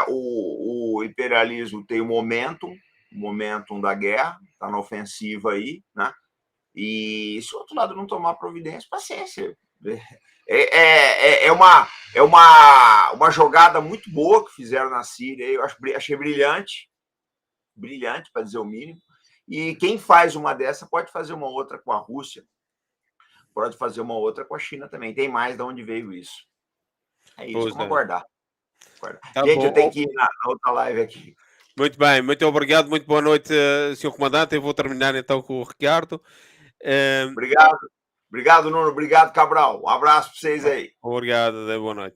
O imperialismo tem o momentum da guerra, está na ofensiva aí, né? E se o outro lado não tomar providência, paciência. É uma jogada muito boa que fizeram na Síria, eu achei brilhante para dizer o mínimo. E quem faz uma dessa pode fazer uma outra com a Rússia, pode fazer uma outra com a China também. Tem mais de onde veio isso. É isso, vamos aguardar. Tá gente, bom. eu tenho que ir na outra live aqui. Muito bem, muito obrigado, muito boa noite, Sr. Comandante. Eu vou terminar então com o Ricardo. Obrigado, Nuno. Obrigado, Cabral. Um abraço para vocês aí. Obrigado, boa noite.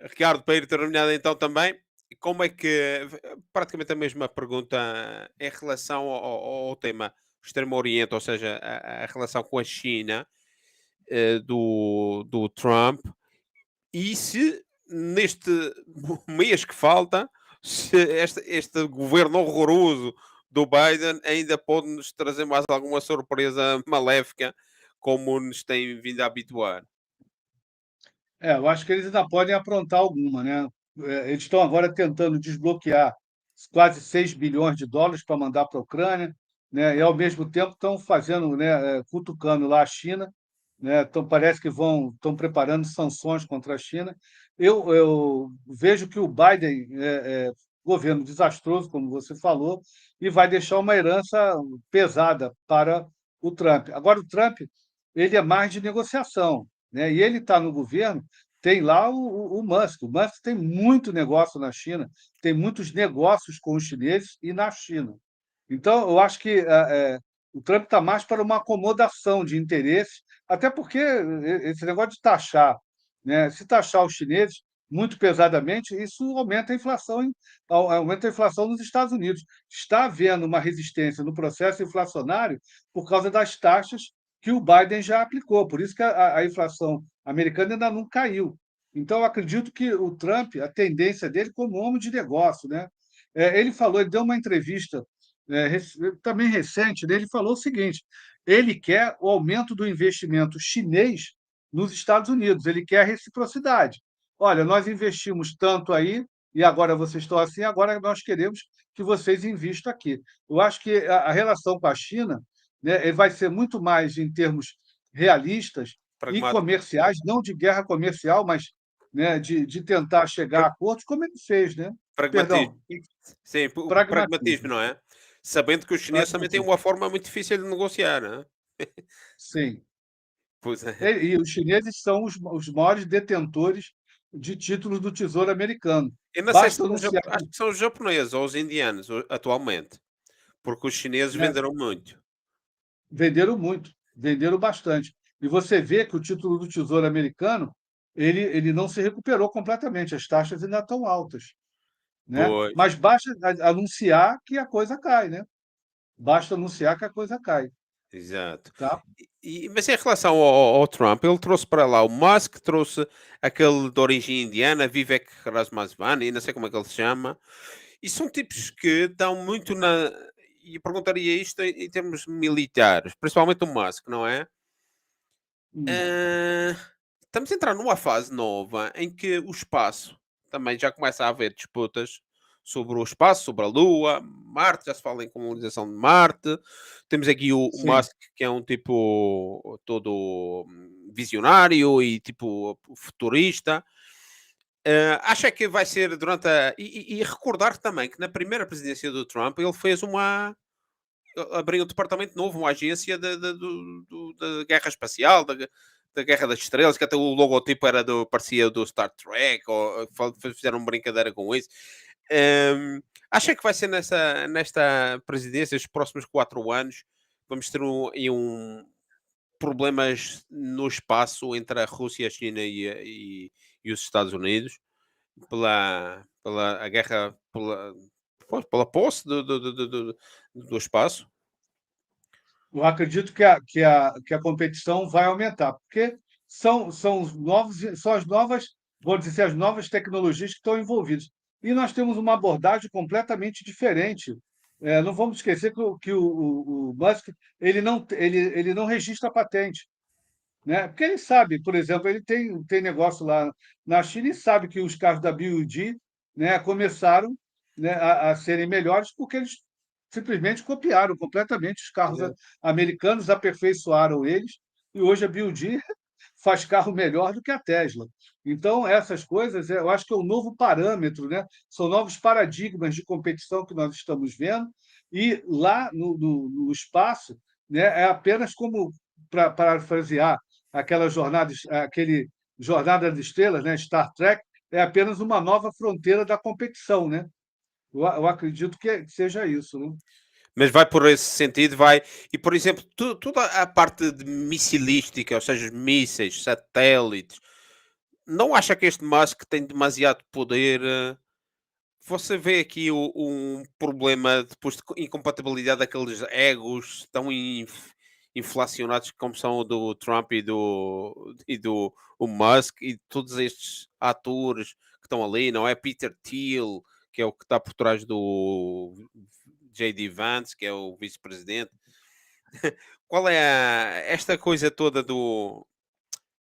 Ricardo, para ir terminado então também, como é que, praticamente a mesma pergunta em relação ao tema Extremo Oriente, ou seja, a relação com a China do Trump, e se neste mês que falta, se este governo horroroso do Biden ainda pode nos trazer mais alguma surpresa maléfica, como nos tem vindo a habituar. Eu acho que eles ainda podem aprontar alguma, né? Eles estão agora tentando desbloquear quase 6 bilhões de dólares para mandar para a Ucrânia, né? E, ao mesmo tempo, estão fazendo, né, cutucando lá a China, né? Então, parece que estão preparando sanções contra a China. Eu vejo que o Biden governo desastroso, como você falou, e vai deixar uma herança pesada para o Trump. Agora, o Trump ele é mais de negociação, né? E ele está no governo, tem lá o Musk. O Musk tem muito negócio na China, tem muitos negócios com os chineses e na China. Então, eu acho que o Trump está mais para uma acomodação de interesses, até porque esse negócio de taxar, né? Se taxar os chineses, muito pesadamente, isso aumenta a inflação nos Estados Unidos. Está havendo uma resistência no processo inflacionário por causa das taxas que o Biden já aplicou, por isso que a inflação americana ainda não caiu. Então, eu acredito que o Trump, a tendência dele como homem de negócio, né? Ele deu uma entrevista também recente, né? Ele falou o seguinte: ele quer o aumento do investimento chinês nos Estados Unidos, ele quer a reciprocidade. Olha, nós investimos tanto aí e agora vocês estão assim, agora nós queremos que vocês invistam aqui. Eu acho que a relação com a China, né, vai ser muito mais em termos realistas e Pragmático. comerciais, não de guerra comercial, mas, né, de tentar chegar a Pra- acordos, como ele fez, né? Pragmatismo. Perdão, Sim, o pragmatismo, pragmatismo. não é? Sabendo que os chineses também têm Pragmatismo. uma forma muito difícil de negociar, não é? Sim. Pois é. E os chineses são os maiores detentores de títulos do Tesouro Americano. Eu não sei se Basta são anunciar, acho que são os japoneses ou os indianos atualmente, porque os chineses né? venderam muito. Venderam muito, venderam bastante. E você vê que o título do Tesouro Americano ele não se recuperou completamente, as taxas ainda estão altas, né? Pois, Mas basta anunciar que a coisa cai, né? Basta anunciar que a coisa cai, exato. tá? Mas em relação ao Trump, ele trouxe para lá o Musk, trouxe aquele de origem indiana, Vivek Ramaswamy, não sei como é que ele se chama, e são tipos que estão muito na. E eu perguntaria isto em termos militares, principalmente o Musk, não é? Hum, Ah, estamos a entrar numa fase nova em que o espaço também já começa a haver disputas sobre o espaço, sobre a Lua, Marte, já se fala em colonização de Marte. Temos aqui o sim. Musk, que é um tipo todo visionário e tipo futurista. Acha que vai ser durante a. E recordar também que na primeira presidência do Trump ele fez uma. Abriu um departamento novo, uma agência da guerra espacial, da Guerra das Estrelas, que até o logotipo parecia do Star Trek, ou fizeram uma brincadeira com isso. Acha que vai ser nesta presidência, os próximos 4 anos, vamos ter problemas no espaço entre a Rússia, a China e os Estados Unidos, pela a guerra, pois, pela posse do espaço? Eu acredito que a competição vai aumentar, porque são as novas, vou dizer, as novas tecnologias que estão envolvidas. E nós temos uma abordagem completamente diferente. Não vamos esquecer que o Musk ele não registra patente, né? Porque ele sabe, por exemplo, ele tem negócio lá na China e sabe que os carros da BYD, né, começaram, né, a serem melhores porque eles simplesmente copiaram completamente os carros Exato. americanos, aperfeiçoaram eles, e hoje a BYD faz carro melhor do que a Tesla. Então, essas coisas, eu acho que é um novo parâmetro, né? São novos paradigmas de competição que nós estamos vendo, e lá no espaço, né, é apenas como, para parafrasear aquele Jornada das Estrelas, né, Star Trek, é apenas uma nova fronteira da competição, né? Eu acredito que seja isso, né? Mas vai por esse sentido, vai. E, por exemplo, toda a parte de missilística, ou seja, os mísseis, satélites, não acha que este Musk tem demasiado poder? Você vê aqui um problema depois de incompatibilidade daqueles egos tão inflacionados como são o do Trump e do o Musk e todos estes atores que estão ali, não é? Peter Thiel, que é o que está por trás do J.D. Vance, que é o vice-presidente. Qual é esta coisa toda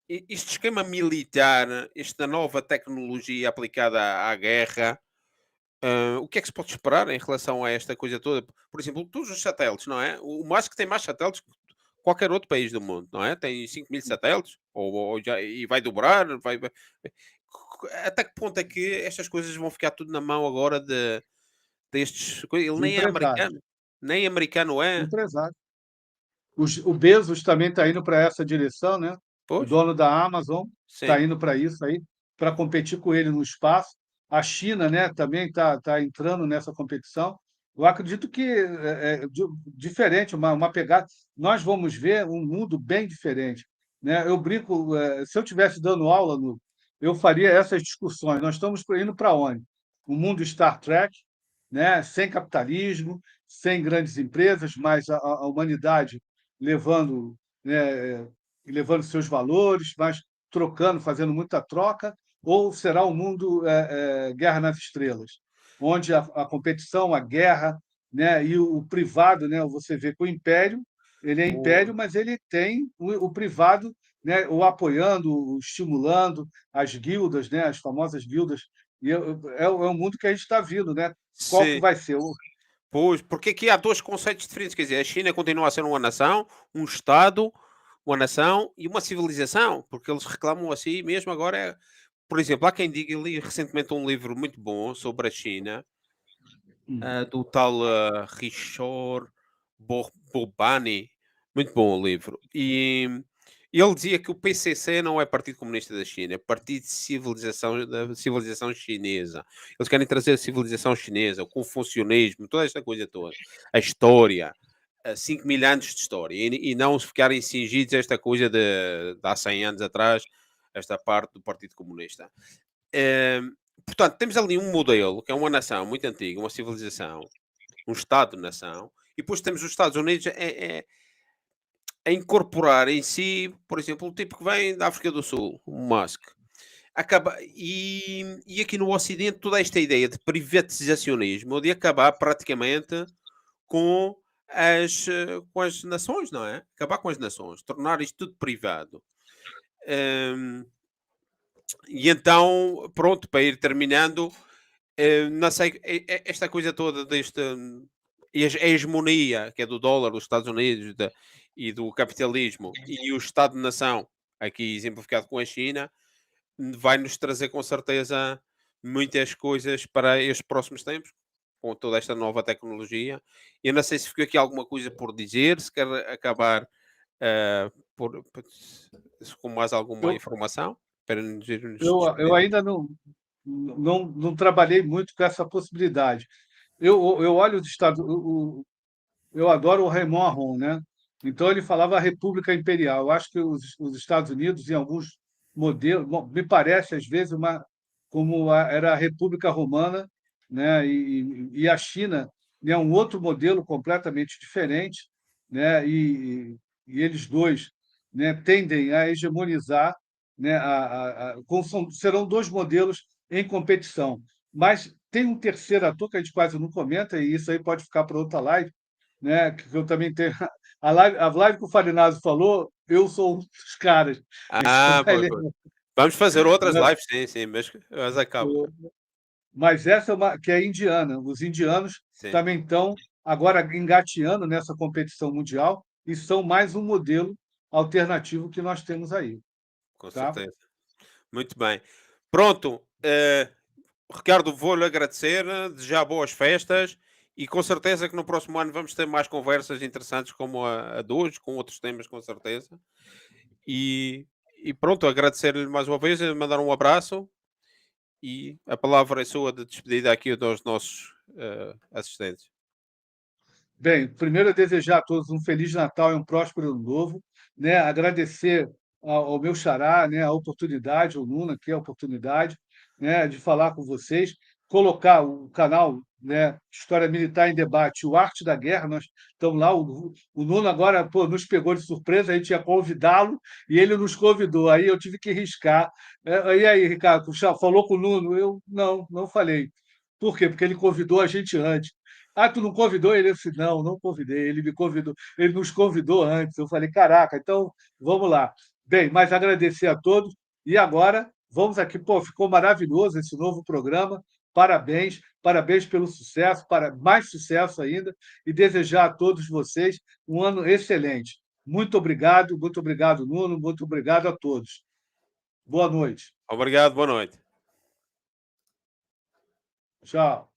este esquema militar, esta nova tecnologia aplicada à guerra? O que é que se pode esperar em relação a esta coisa toda? Por exemplo, todos os satélites, não é? O Musk tem mais satélites que qualquer outro país do mundo, não é? Tem 5.000 satélites, ou já, e vai dobrar. Até que ponto é que estas coisas vão ficar tudo na mão agora destes. Ele De nem é empresários. americano, nem americano é. Empresários. O Bezos também está indo para essa direção, né? O Pois, dono da Amazon está sim. indo para isso aí, para competir com ele no espaço. A China, né, também está entrando nessa competição. Eu acredito que diferente, uma pegada. Nós vamos ver um mundo bem diferente, né? Eu brinco, se eu tivesse dando aula eu faria essas discussões. Nós estamos indo para onde? O mundo Star Trek, né? Sem capitalismo, sem grandes empresas, mas a humanidade levando, né, levando seus valores, mas trocando, fazendo muita troca, ou será um mundo Guerra nas Estrelas, onde a competição, a guerra, né, e o privado, né, você vê que o império, ele é império, mas ele tem o privado, né, o apoiando, o estimulando, as guildas, né, as famosas guildas, e é o mundo que a gente está vindo, né? Qual que Sim. vai ser? Pois, porque aqui há 2 conceitos diferentes, quer dizer, a China continua a ser uma nação, um Estado, uma nação e uma civilização, porque eles reclamam assim mesmo agora por exemplo, há quem diga, eu li recentemente um livro muito bom sobre a China, Hum. do tal, Rishor Bobani, muito bom o livro, e ele dizia que o PCC não é Partido Comunista da China, é Partido de Civilização da Civilização Chinesa. Eles querem trazer a civilização chinesa, o confucionismo, toda esta coisa toda, a história, 5.000 anos de história, e não se ficarem cingidos a esta coisa de há 100 anos atrás, esta parte do Partido Comunista. Portanto, temos ali um modelo, que é uma nação muito antiga, uma civilização, um Estado-nação, e depois temos os Estados Unidos a incorporar em si, por exemplo, o tipo que vem da África do Sul, o Musk. E aqui no Ocidente, toda esta ideia de privatizacionismo, de acabar praticamente com com as nações, não é? Acabar com as nações, tornar isto tudo privado. Hum, e então, pronto, para ir terminando, não sei, esta coisa toda deste a hegemonia que é do dólar dos Estados Unidos e do capitalismo e o Estado-nação, aqui exemplificado com a China, vai nos trazer com certeza muitas coisas para estes próximos tempos, com toda esta nova tecnologia. Eu não sei se ficou aqui alguma coisa por dizer, se quer acabar com mais alguma Eu, informação para nos irmos eu despedir. ainda não trabalhei muito com essa possibilidade. Eu olho os Estados, eu adoro o Raymond Aron, né? Então ele falava a República Imperial. Eu acho que os Estados Unidos, em alguns modelos, bom, me parece às vezes era a República Romana, né? E a China é um outro modelo completamente diferente, né? E eles dois, né, tendem a hegemonizar, né? Serão dois modelos em competição. Mas tem um terceiro ator que a gente quase não comenta, e isso aí pode ficar para outra live, né? Que eu também tenho. A live que o Farinazzo falou, eu sou um dos caras. Então, Ah, pois, pois. Vamos fazer outras né, lives, sim, sim, mas acaba. mas essa é uma que é indiana. Os indianos Sim, também estão agora engateando nessa competição mundial e são mais um modelo alternativo que nós temos aí, com tá? certeza. Muito bem. Pronto, Ricardo, vou-lhe agradecer, desejar boas festas e com certeza que no próximo ano vamos ter mais conversas interessantes como a de hoje, com outros temas, com certeza. E, e pronto, agradecer-lhe mais uma vez, mandar um abraço e a palavra é sua de despedida aqui dos nossos assistentes. Bem, primeiro eu desejar a todos um feliz Natal e um próspero Ano Novo, né? Agradecer ao meu xará, né, a oportunidade, ao Nuno aqui a oportunidade, né, de falar com vocês, colocar o canal, né, História Militar em Debate, o Arte da Guerra, nós estamos lá, o Nuno agora, pô, nos pegou de surpresa, a gente ia convidá-lo e ele nos convidou, aí eu tive que riscar. E aí, Ricardo, falou com o Nuno? Eu não falei. Por quê? Porque ele convidou a gente antes. Ah, tu não convidou ele? Eu disse, não convidei. Ele me convidou, ele nos convidou antes. Eu falei, caraca, então vamos lá. Bem, mas agradecer a todos. E agora vamos aqui, pô, ficou maravilhoso esse novo programa. Parabéns, parabéns pelo sucesso, para mais sucesso ainda, e desejar a todos vocês um ano excelente. Muito obrigado, Nuno, muito obrigado a todos. Boa noite. Obrigado, boa noite. Tchau.